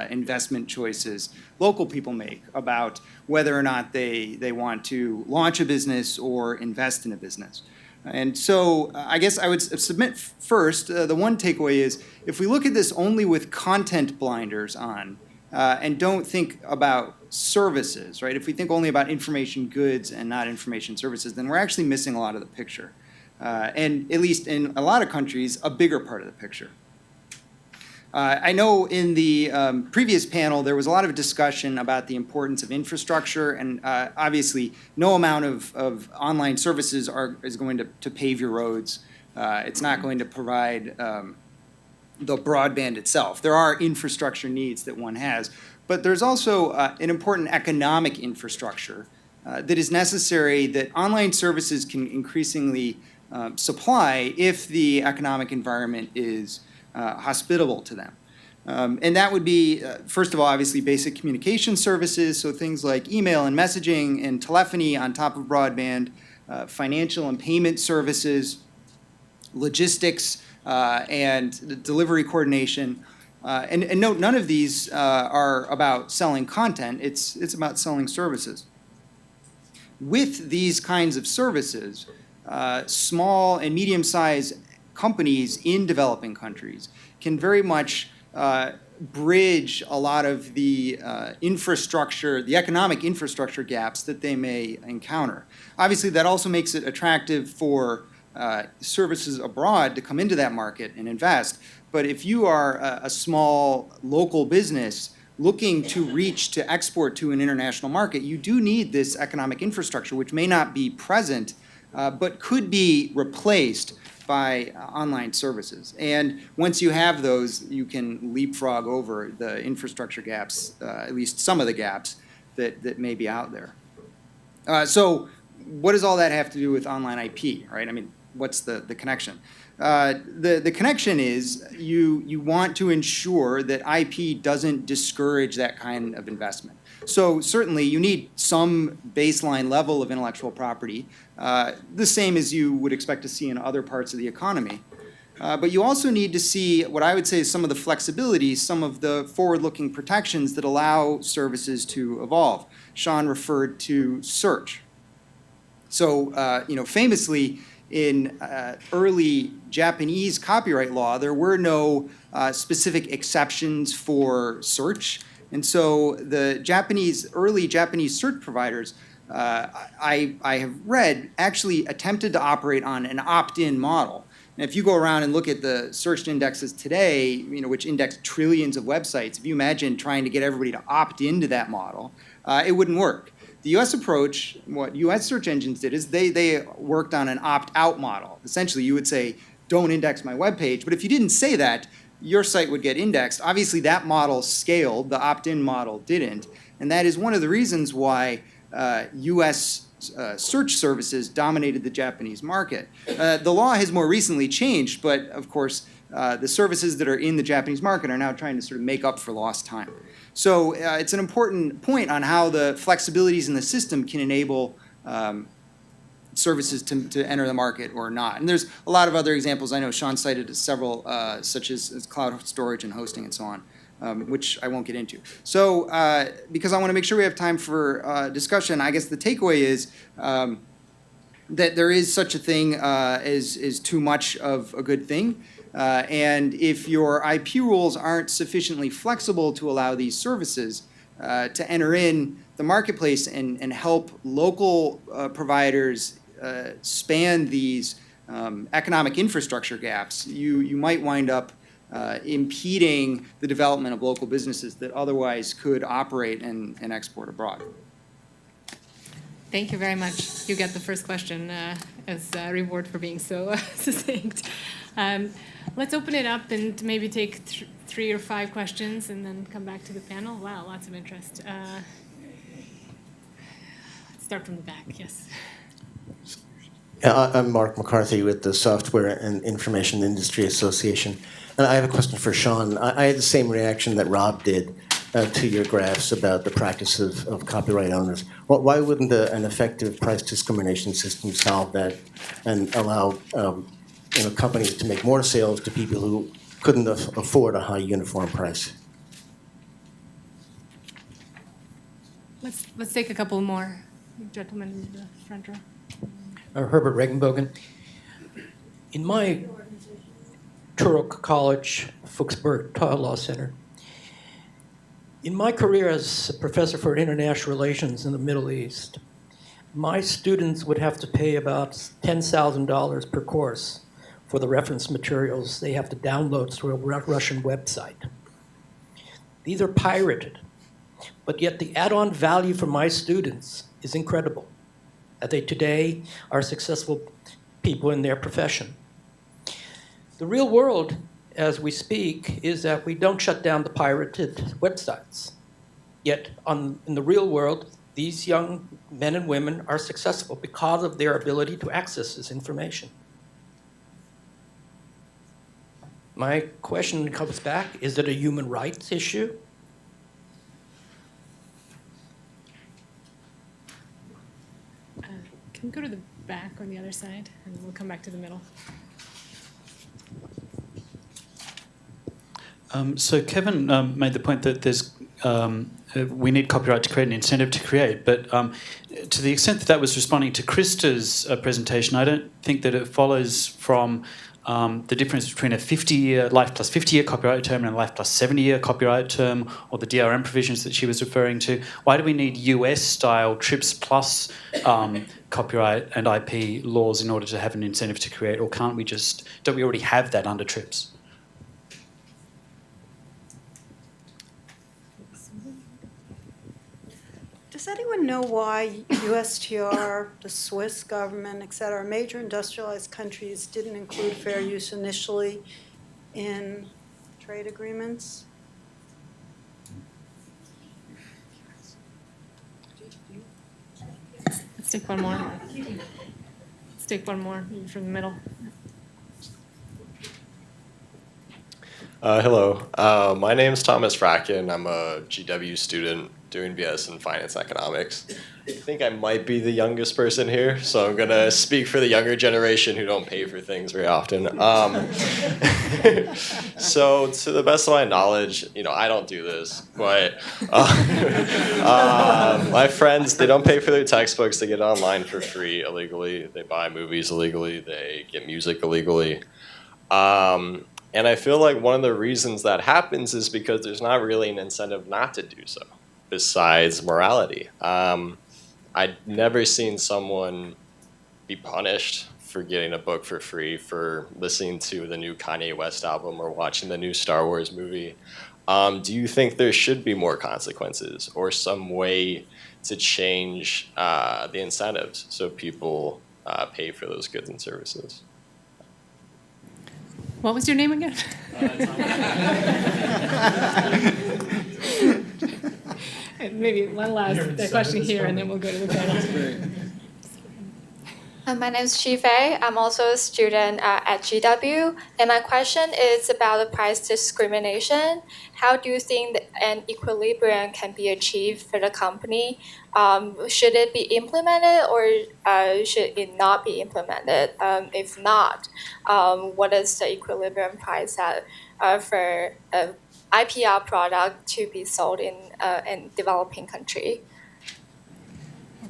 G: investment choices local people make about whether or not they want to launch a business or invest in a business. And so I guess I would submit first, the one takeaway is if we look at this only with content blinders on and don't think about services, right? If we think only about information goods and not information services, then we're actually missing a lot of the picture. And at least in a lot of countries, a bigger part of the picture. I know in the previous panel, there was a lot of discussion about the importance of infrastructure, and obviously, no amount of online services is going to pave your roads. It's not going to provide the broadband itself. There are infrastructure needs that one has, but there's also an important economic infrastructure that is necessary that online services can increasingly supply if the economic environment is hospitable to them. And that would be, first of all, obviously basic communication services, so things like email and messaging and telephony on top of broadband, financial and payment services, logistics, and delivery coordination. And note, none of these are about selling content, it's about selling services. With these kinds of services, small and medium-sized companies in developing countries can very much bridge a lot of the infrastructure, the economic infrastructure gaps that they may encounter. Obviously, that also makes it attractive for services abroad to come into that market and invest. But if you are a small local business looking to reach to export to an international market, you do need this economic infrastructure, which may not be present, but could be replaced by online services. And once you have those, you can leapfrog over the infrastructure gaps, at least some of the gaps that may be out there. So what does all that have to do with online IP, right? I mean, what's the connection? The connection is you want to ensure that IP doesn't discourage that kind of investment. So certainly you need some baseline level of intellectual property, the same as you would expect to see in other parts of the economy. But you also need to see what I would say is some of the flexibility, some of the forward-looking protections that allow services to evolve. Sean referred to search. So, famously, in early Japanese copyright law, there were no specific exceptions for search. And so the early Japanese search providers, I have read, actually attempted to operate on an opt-in model. And if you go around and look at the searched indexes today, which index trillions of websites, if you imagine trying to get everybody to opt into that model, it wouldn't work. The U.S. approach, what U.S. search engines did is they worked on an opt-out model. Essentially, you would say, don't index my web page. But if you didn't say that, your site would get indexed. Obviously, that model scaled. The opt-in model didn't. And that is one of the reasons why U.S. Search services dominated the Japanese market. The law has more recently changed, but of course, the services that are in the Japanese market are now trying to sort of make up for lost time. So it's an important point on how the flexibilities in the system can enable services to enter the market or not. And there's a lot of other examples. I know Sean cited several, such as cloud storage and hosting and so on, which I won't get into. So because I want to make sure we have time for discussion, I guess the takeaway is that there is such a thing as too much of a good thing. And if your IP rules aren't sufficiently flexible to allow these services to enter in the marketplace and help local providers span these economic infrastructure gaps, you might wind up impeding the development of local businesses that otherwise could operate and export abroad.
B: Thank you very much. You get the first question as a reward for being so succinct. Let's open it up and maybe take 3 or 5 questions and then come back to the panel. Wow, lots of interest. Let's start from the back, yes.
H: I'm Mark McCarthy with the Software and Information Industry Association. And I have a question for Sean. I had the same reaction that Rob did to your graphs about the practice of copyright owners. Why wouldn't an effective price discrimination system solve that and allow companies to make more sales to people who couldn't afford a high uniform price?
B: Let's take a couple more. Gentlemen in the front row.
I: Herbert Regenbogen. In my Turok College, Fuchsberg Law Center, in my career as a professor for international relations in the Middle East, my students would have to pay about $10,000 per course for the reference materials they have to download through a Russian website. These are pirated, but yet the add-on value for my students is incredible, that they today are successful people in their profession. The real world, as we speak, is that we don't shut down the pirated websites. Yet in the real world, these young men and women are successful because of their ability to access this information. My question comes back, is it a human rights issue?
B: Can we go to the back or the other side, and we'll come back to the middle.
J: So Kevin made the point that we need copyright to create an incentive to create, but to the extent that that was responding to Krista's presentation, I don't think that it follows from the difference between a 50-year life plus 50-year copyright term and a life plus 70-year copyright term, or the DRM provisions that she was referring to. Why do we need US-style TRIPS plus copyright and IP laws in order to have an incentive to create, or don't we already have that under TRIPS?
K: Does anyone know why USTR, the Swiss government, et cetera, major industrialized countries didn't include fair use initially in trade agreements?
B: Let's take one more. Let's take one more from the middle.
L: Hello, my name's Thomas Fracken. I'm a GW student doing BS in Finance and Economics. I think I might be the youngest person here, so I'm gonna speak for the younger generation who don't pay for things very often. So to the best of my knowledge, I don't do this, but my friends, they don't pay for their textbooks. They get it online for free illegally. They buy movies illegally. They get music illegally. And I feel like one of the reasons that happens is because there's not really an incentive not to do so, besides morality. I'd never seen someone be punished for getting a book for free, for listening to the new Kanye West album or watching the new Star Wars movie. Do you think there should be more consequences or some way to change the incentives so people pay for those goods and services?
B: What was your name again? Maybe one last question here, and then we'll go to the panel.
M: My name is Shifei. I'm also a student at GW, and my question is about the price discrimination. How do you think that an equilibrium can be achieved for the company? Should it be implemented, or should it not be implemented? If not, what is the equilibrium price for an IPR product to be sold in a developing country?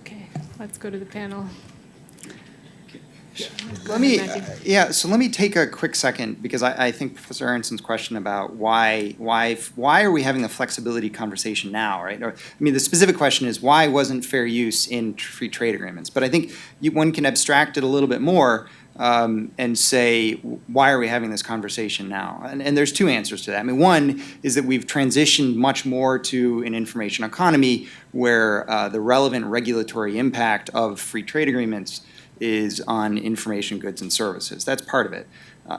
B: Okay, let's go to the panel.
G: Let me take a quick second, because I think Professor Aronson's question about why are we having the flexibility conversation now, right? The specific question is, why wasn't fair use in free trade agreements? But I think one can abstract it a little bit more and say, why are we having this conversation now? And there's two answers to that. One is that we've transitioned much more to an information economy where the relevant regulatory impact of free trade agreements is on information, goods, and services. That's part of it.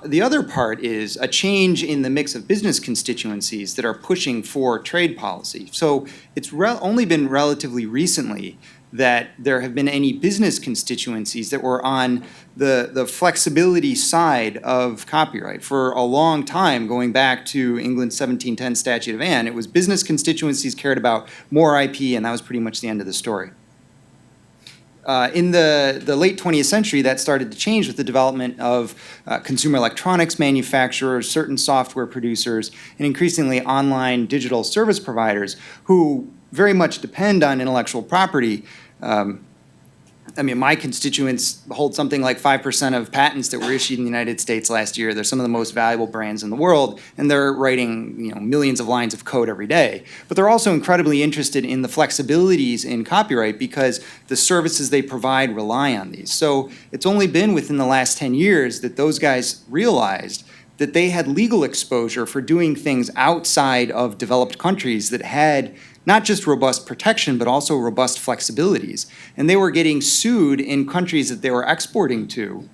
G: The other part is a change in the mix of business constituencies that are pushing for trade policy. So it's only been relatively recently that there have been any business constituencies that were on the flexibility side of copyright. For a long time, going back to England's 1710 Statute of Anne, it was business constituencies cared about more IP, and that was pretty much the end of the story. In the late 20th century, that started to change with the development of consumer electronics manufacturers, certain software producers, and increasingly online digital service providers who very much depend on intellectual property I mean, my constituents hold something like 5% of patents that were issued in the United States last year. They're some of the most valuable brands in the world, and they're writing, millions of lines of code every day. But they're also incredibly interested in the flexibilities in copyright because the services they provide rely on these. So it's only been within the last 10 years that those guys realized that they had legal exposure for doing things outside of developed countries that had not just robust protection, but also robust flexibilities. And they were getting sued in countries that they were exporting to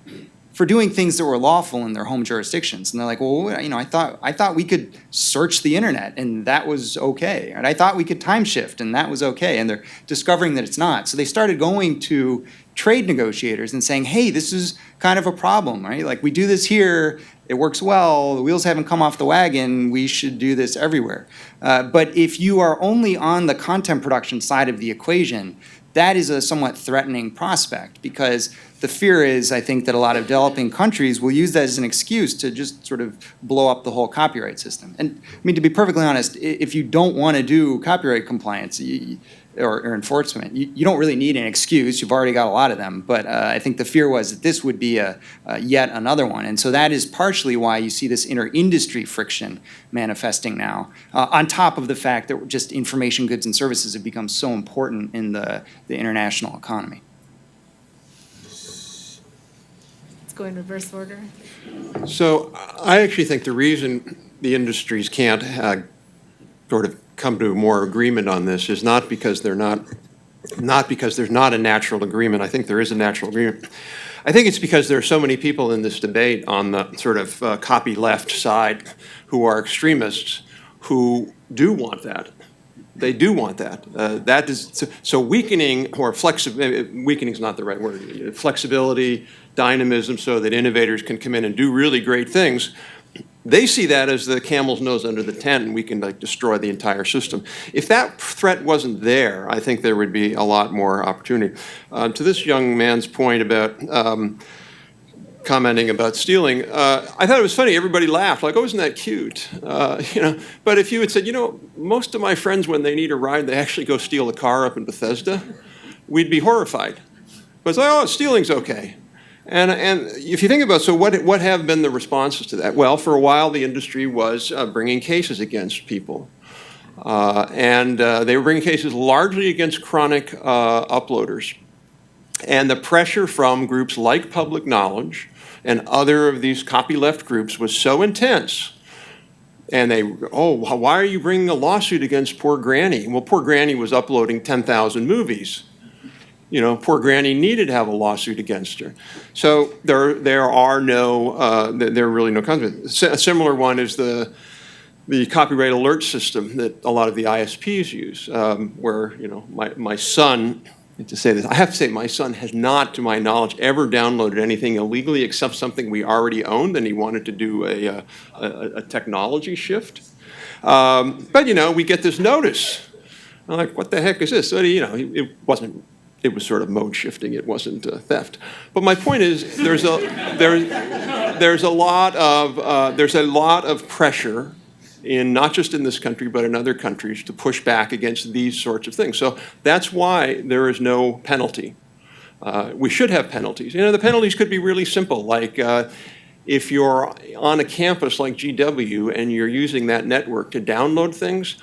G: for doing things that were lawful in their home jurisdictions. And they're like, well, I thought we could search the internet and that was okay. And I thought we could time shift and that was okay. And they're discovering that it's not. So they started going to trade negotiators and saying, hey, this is kind of a problem, right? Like, we do this here, it works well, the wheels haven't come off the wagon, we should do this everywhere. But if you are only on the content production side of the equation, that is a somewhat threatening prospect, because the fear is, I think, that a lot of developing countries will use that as an excuse to just sort of blow up the whole copyright system. And I mean, to be perfectly honest, if you don't want to do copyright compliance or enforcement, you don't really need an excuse. You've already got a lot of them. But I think the fear was that this would be a yet another one. And so that is partially why you see this inter-industry friction manifesting now, on top of the fact that just information goods and services have become so important in the international economy.
B: Let's go in reverse order.
F: So I actually think the reason the industries can't sort of come to more agreement on this is not because there's not a natural agreement. I think there is a natural agreement. I think it's because there are so many people in this debate on the sort of copy left side who are extremists who do want that. They do want that. That is so weakening or flexibility. Weakening is not the right word. Flexibility, dynamism, so that innovators can come in and do really great things. They see that as the camel's nose under the tent, and we can destroy the entire system. If that threat wasn't there, I think there would be a lot more opportunity. To this young man's point about commenting about stealing, I thought it was funny. Everybody laughed, like, "Oh, isn't that cute?" But if you had said, most of my friends, when they need a ride, they actually go steal a car up in Bethesda, we'd be horrified. But it's like, "Oh, stealing's okay." And if you think about, so what have been the responses to that? Well, for a while, the industry was bringing cases against people. And they were bringing cases largely against chronic uploaders. And the pressure from groups like Public Knowledge and other of these copyleft groups was so intense. And why are you bringing a lawsuit against poor Granny? Well, poor Granny was uploading 10,000 movies. Poor Granny needed to have a lawsuit against her. So there are really no consequences. A similar one is the copyright alert system that a lot of the ISPs use, where my son. To say this, I have to say my son has not, to my knowledge, ever downloaded anything illegally except something we already owned, and he wanted to do a technology shift. But we get this notice. I'm like, what the heck is this? So, it wasn't. It was sort of mode shifting. It wasn't theft. But my point is, there's a lot of pressure not just in this country, but in other countries, to push back against these sorts of things. So that's why there is no penalty. We should have penalties. The penalties could be really simple, like if you're on a campus like GW and you're using that network to download things,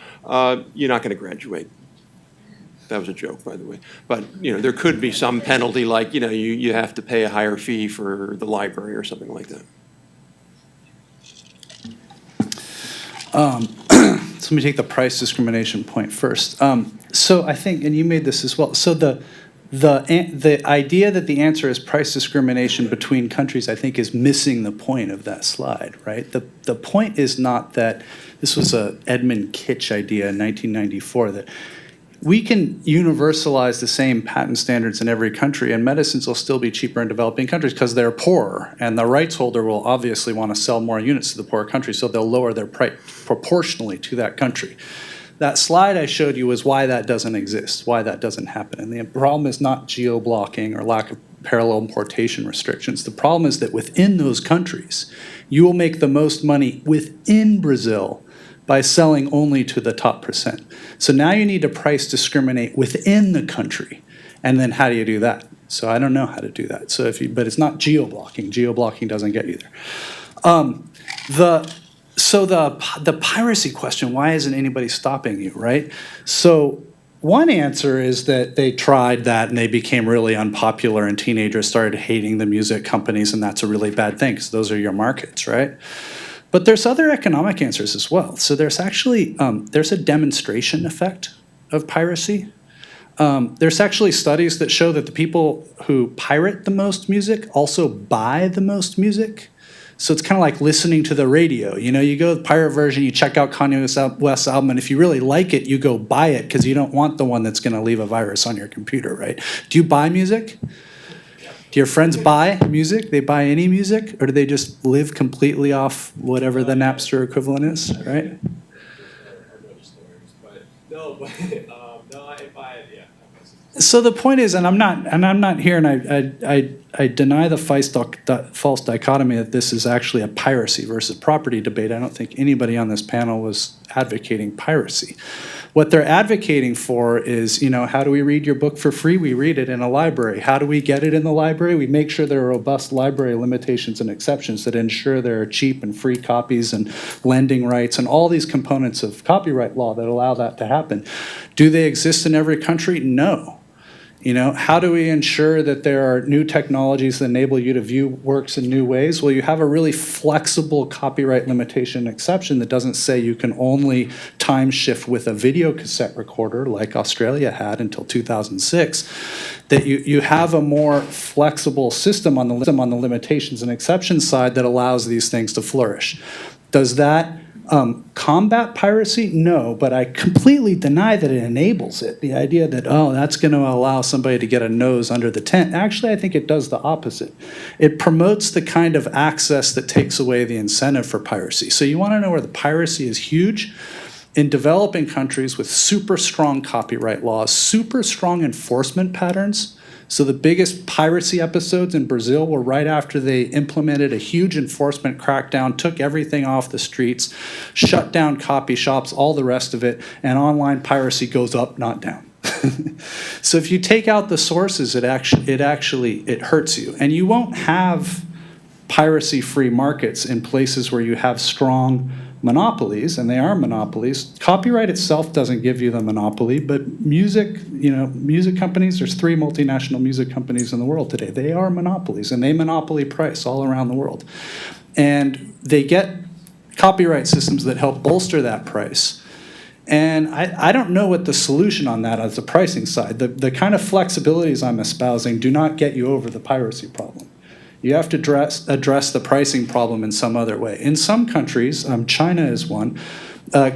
F: you're not going to graduate. That was a joke, by the way. But there could be some penalty, like you have to pay a higher fee for the library or something like that.
E: So let me take the price discrimination point first. So I think, and you made this as well. So the idea that the answer is price discrimination between countries, I think, is missing the point of that slide, right? The point is not that this was a Edmund Kitch idea in 1994 that we can universalize the same patent standards in every country, and medicines will still be cheaper in developing countries because they're poorer, and the rights holder will obviously want to sell more units to the poorer countries, so they'll lower their price proportionally to that country. That slide I showed you is why that doesn't exist, why that doesn't happen. And the problem is not geo-blocking or lack of parallel importation restrictions. The problem is that within those countries, you will make the most money within Brazil by selling only to the top %. So now you need to price discriminate within the country. And then how do you do that? So I don't know how to do that. So but it's not geo-blocking. Geo-blocking doesn't get you there. The piracy question, why isn't anybody stopping you, right? So one answer is that they tried that and they became really unpopular and teenagers started hating the music companies, and that's a really bad thing because those are your markets, right? But there's other economic answers as well. So there's actually, there's a demonstration effect of piracy. There's actually studies that show that the people who pirate the most music also buy the most music. So it's kind of like listening to the radio. You know, you go to the pirate version, you check out Kanye West's album, and if you really like it, you go buy it because you don't want the one that's going to leave a virus on your computer, right? Do you buy music? Do your friends buy music? They buy any music? Or do they just live completely off whatever the Napster equivalent is, right?
L: No, I buy it, yeah.
E: So the point is, and I'm not here, and I deny the false dichotomy that this is actually a piracy versus property debate. I don't think anybody on this panel was advocating piracy. What they're advocating for is, you know, how do we read your book for free? We read it in a library. How do we get it in the library? We make sure there are robust library limitations and exceptions that ensure there are cheap and free copies and lending rights and all these components of copyright law that allow that to happen. Do they exist in every country? No. You know, how do we ensure that there are new technologies that enable you to view works in new ways? Well, you have a really flexible copyright limitation exception that doesn't say you can only time shift with a video cassette recorder like Australia had until 2006, that you have a more flexible system on the limitations and exceptions side that allows these things to flourish. Does that combat piracy? No, but I completely deny that it enables it. The idea that, oh, that's going to allow somebody to get a nose under the tent. Actually, I think it does the opposite. It promotes the kind of access that takes away the incentive for piracy. So you want to know where the piracy is huge? In developing countries with super strong copyright laws, super strong enforcement patterns. So the biggest piracy episodes in Brazil were right after they implemented a huge enforcement crackdown, took everything off the streets, shut down copy shops, all the rest of it, and online piracy goes up, not down. So if you take out the sources, it hurts you. And you won't have piracy-free markets in places where you have strong monopolies, and they are monopolies. Copyright itself doesn't give you the monopoly, but music, you know, music companies, there's 3 multinational music companies in the world today. They are monopolies, and they monopoly price all around the world. And they get copyright systems that help bolster that price. And I don't know what the solution on that is, the pricing side. The kind of flexibilities I'm espousing do not get you over the piracy problem. You have to address the pricing problem in some other way. In some countries, China is one,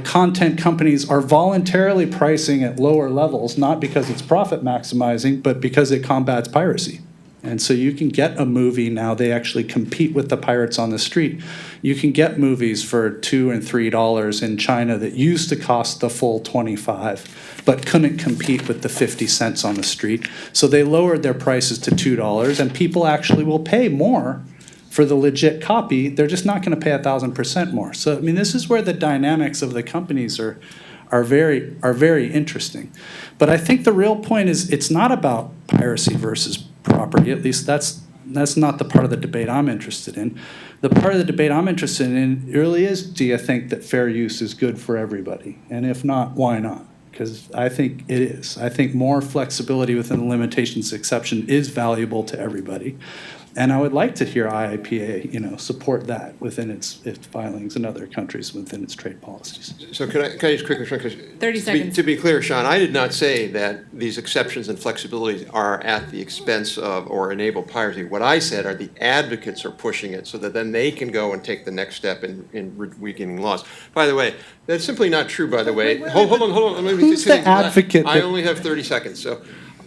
E: content companies are voluntarily pricing at lower levels, not because it's profit maximizing, but because it combats piracy. And so you can get a movie now, they actually compete with the pirates on the street. You can get movies for $2 and $3 in China that used to cost the full 25, but couldn't compete with the 50 cents on the street. So they lowered their prices to $2, and people actually will pay more for the legit copy. They're just not going to pay 1,000% more. So, I mean, this is where the dynamics of the companies are very interesting. But I think the real point is it's not about piracy versus property. At least that's not the part of the debate I'm interested in. The part of the debate I'm interested in really is, do you think that fair use is good for everybody? And if not, why not? Because I think it is. I think more flexibility within the limitations exception is valuable to everybody. And I would like to hear IIPA, support that within its filings in other countries within its trade policies.
F: So can I just quickly,
B: 30 seconds.
F: To be clear, Sean, I did not say that these exceptions and flexibilities are at the expense of or enable piracy. What I said are the advocates are pushing it so that then they can go and take the next step in weakening laws. By the way, that's simply not true, by the way. Hold on. Let me
E: Who's the advocate?
F: I only have 30 seconds, so.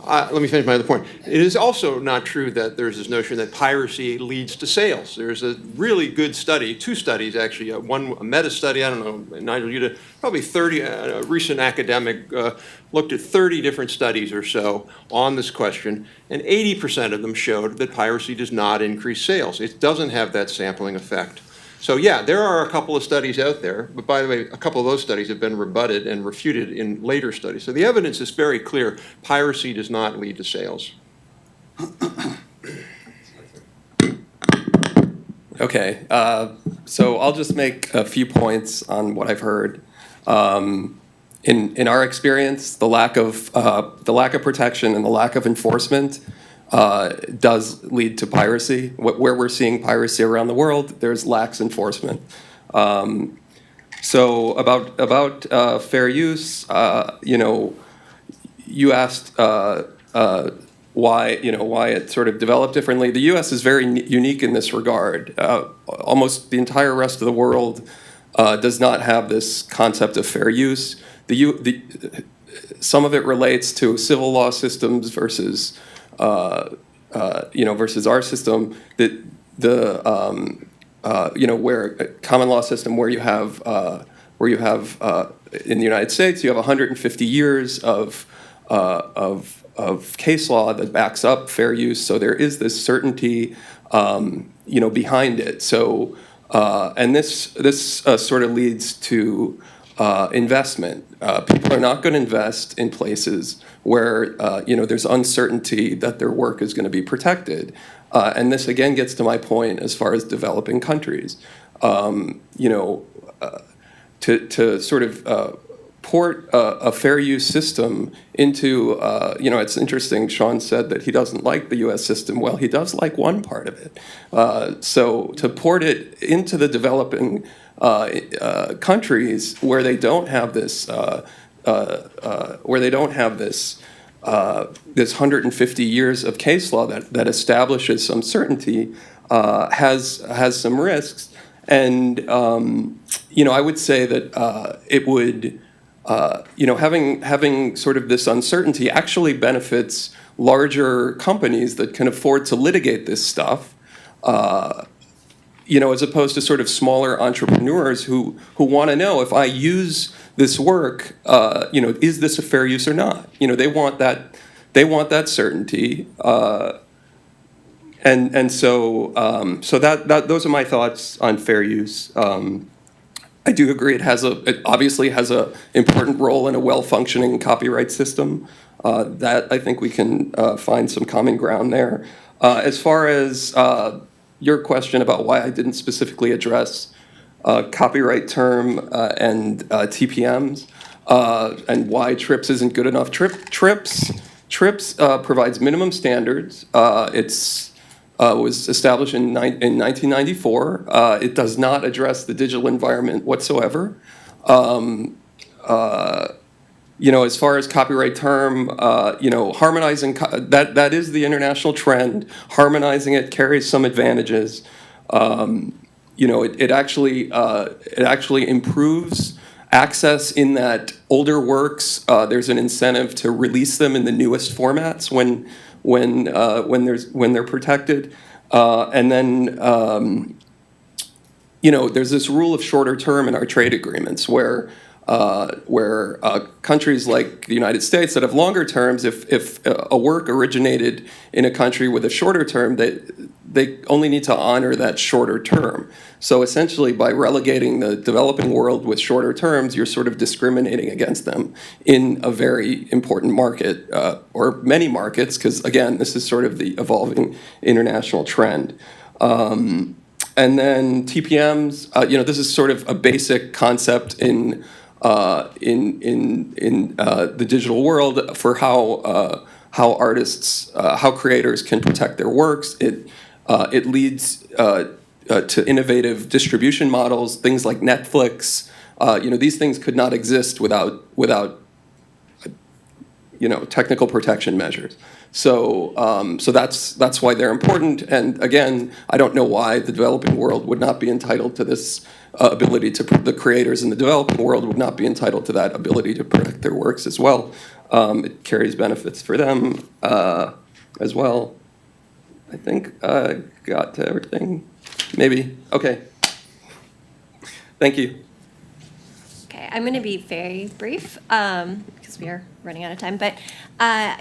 F: Let me finish my other point. It is also not true that there's this notion that piracy leads to sales. There's a really good study, 2 studies actually, one a meta-study, I don't know, Nigel, you did, probably 30, a recent academic looked at 30 different studies or so on this question, and 80% of them showed that piracy does not increase sales. It doesn't have that sampling effect. So yeah, there are a couple of studies out there, but by the way, a couple of those studies have been rebutted and refuted in later studies. So the evidence is very clear. Piracy does not lead to sales.
D: Okay, so I'll just make a few points on what I've heard. In our experience, the lack of protection and the lack of enforcement does lead to piracy. Where we're seeing piracy around the world, there's lax enforcement. So about fair use, you asked why it sort of developed differently. The U.S. is very unique in this regard. Almost the entire rest of the world does not have this concept of fair use. Some of it relates to civil law systems versus versus our system. Where common law system where you have in the United States you have 150 years of case law that backs up fair use, so there is this certainty, behind it. So, and this sort of leads to investment. People are not going to invest in places where there's uncertainty that their work is going to be protected. And this again gets to my point as far as developing countries. To sort of port a fair use system into, it's interesting, Sean said that he doesn't like the US system. Well, he does like one part of it. So to port it into the developing countries where they don't have this, this 150 years of case law that establishes some certainty has some risks. And, I would say that it would, having sort of this uncertainty actually benefits larger companies that can afford to litigate this stuff, as opposed to sort of smaller entrepreneurs who want to know if I use this work, is this a fair use or not? They want that certainty. And so those are my thoughts on fair use. I do agree it obviously has a important role in a well-functioning copyright system. That I think we can find some common ground there. As far as your question about why I didn't specifically address copyright term and TPMs and why TRIPS isn't good enough. TRIPS provides minimum standards. It's was established in 1994. It does not address the digital environment whatsoever. As far as copyright term, harmonizing that is the international trend. Harmonizing it carries some advantages. It actually improves access in that older works. There's an incentive to release them in the newest formats when they're protected, and then there's this rule of shorter term in our trade agreements where countries like the United States that have longer terms, if a work originated in a country with a shorter term, they only need to honor that shorter term. So essentially, by relegating the developing world with shorter terms, you're sort of discriminating against them in a very important market, or many markets, because again, this is sort of the evolving international trend. And then TPMs, this is sort of a basic concept in the digital world for how artists, how creators can protect their works. It leads to innovative distribution models, things like Netflix. These things could not exist without technical protection measures. So that's why they're important. And again, I don't know why the developing world would not be entitled to this ability to, the creators in the developing world would not be entitled to that ability to protect their works as well. It carries benefits for them as well. I think I got to everything. Maybe. Okay. Thank you.
C: Okay, I'm going to be very brief because we are running out of time. But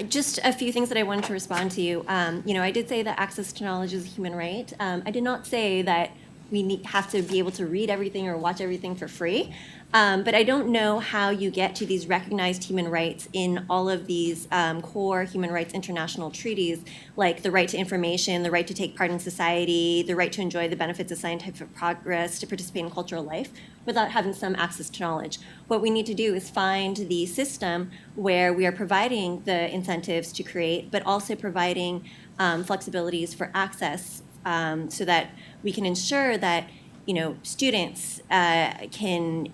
C: just a few things that I wanted to respond to you. I did say that access to knowledge is a human right. I did not say that we have to be able to read everything or watch everything for free. But I don't know how you get to these recognized human rights in all of these core human rights international treaties, like the right to information, the right to take part in society, the right to enjoy the benefits of scientific progress, to participate in cultural life, without having some access to knowledge. What we need to do is find the system where we are providing the incentives to create, but also providing flexibilities for access, so that we can ensure that students can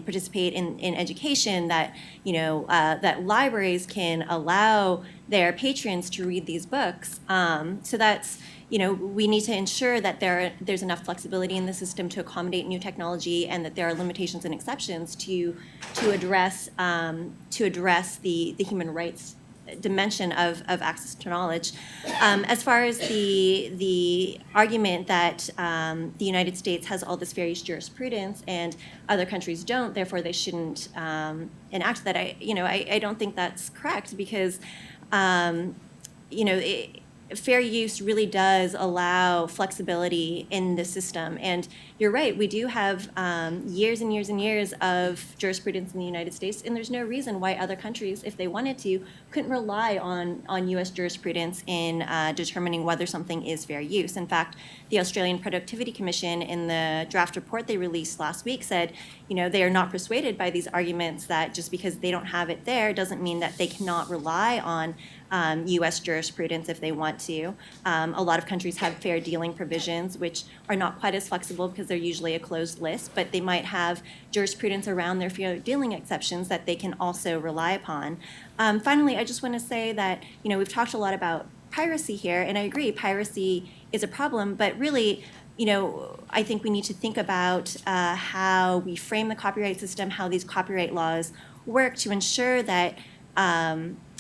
C: participate in education, that that libraries can allow their patrons to read these books. So that's we need to ensure that there's enough flexibility in the system to accommodate new technology, and that there are limitations and exceptions to address the human rights dimension of access to knowledge. As far as the argument that the United States has all this fair use jurisprudence and other countries don't, therefore they shouldn't enact that, I don't think that's correct, because fair use really does allow flexibility in the system. And you're right, we do have years and years and years of jurisprudence in the United States, and there's no reason why other countries, if they wanted to, couldn't rely on US jurisprudence in determining whether something is fair use. In fact, the Australian Productivity Commission, in the draft report they released last week, said they are not persuaded by these arguments that just because they don't have it there doesn't mean that they cannot rely on U.S. jurisprudence if they want to. A lot of countries have fair dealing provisions, which are not quite as flexible because they're usually a closed list, but they might have jurisprudence around their fair dealing exceptions that they can also rely upon. Finally, I just want to say that we've talked a lot about piracy here, and I agree, piracy is a problem, but really, I think we need to think about how we frame the copyright system, how these copyright laws work to ensure that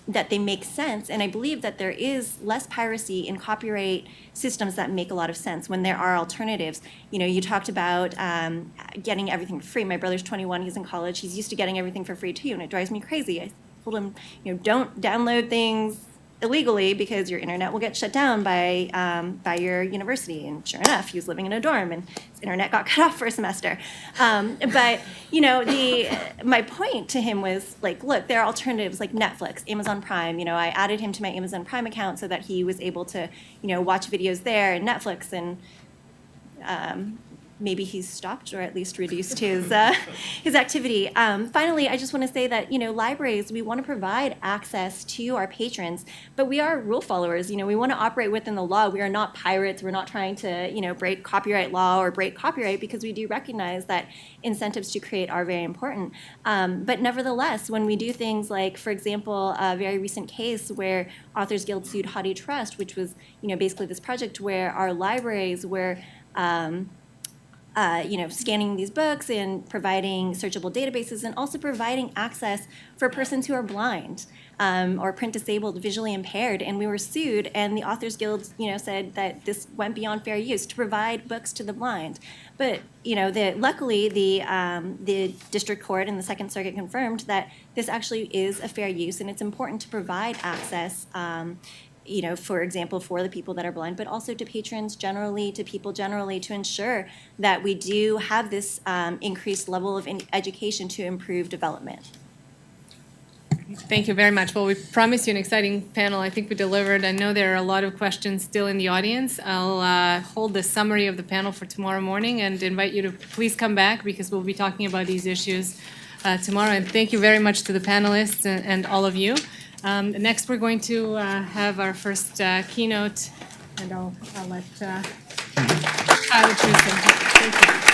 C: that they make sense. And I believe that there is less piracy in copyright systems that make a lot of sense when there are alternatives. You talked about getting everything for free. My brother's 21, he's in college. He's used to getting everything for free too, and it drives me crazy. I told him, don't download things illegally because your internet will get shut down by your university. And sure enough, he was living in a dorm and his internet got cut off for a semester. But my point to him was like, look, there are alternatives like Netflix, Amazon Prime. I added him to my Amazon Prime account so that he was able to watch videos there and Netflix, and maybe he's stopped or at least reduced his activity. Finally, I just want to say that libraries, we want to provide access to our patrons, but we are rule followers. We want to operate within the law. We are not pirates. We're not trying to break copyright law or break copyright, because we do recognize that incentives to create are very important. But nevertheless, when we do things like, for example, a very recent case where Authors Guild sued Haughty Trust, which was basically this project where our libraries were scanning these books and providing searchable databases, and also providing access for persons who are blind or print disabled, visually impaired. And we were sued, and the Authors Guild, said that this went beyond fair use to provide books to the blind. But luckily, the district court and the Second Circuit confirmed that this actually is a fair use, and it's important to provide access. For example, for the people that are blind, but also to patrons generally, to people generally, to ensure that we do have this increased level of education to improve development.
B: Thank you very much. Well, we promised you an exciting panel. I think we delivered. I know there are a lot of questions still in the audience. I'll hold the summary of the panel for tomorrow morning and invite you to please come back, because we'll be talking about these issues tomorrow. And thank you very much to the panelists and all of you. Next, we're going to have our first keynote, and I'll let Tyler choose him. Thank you.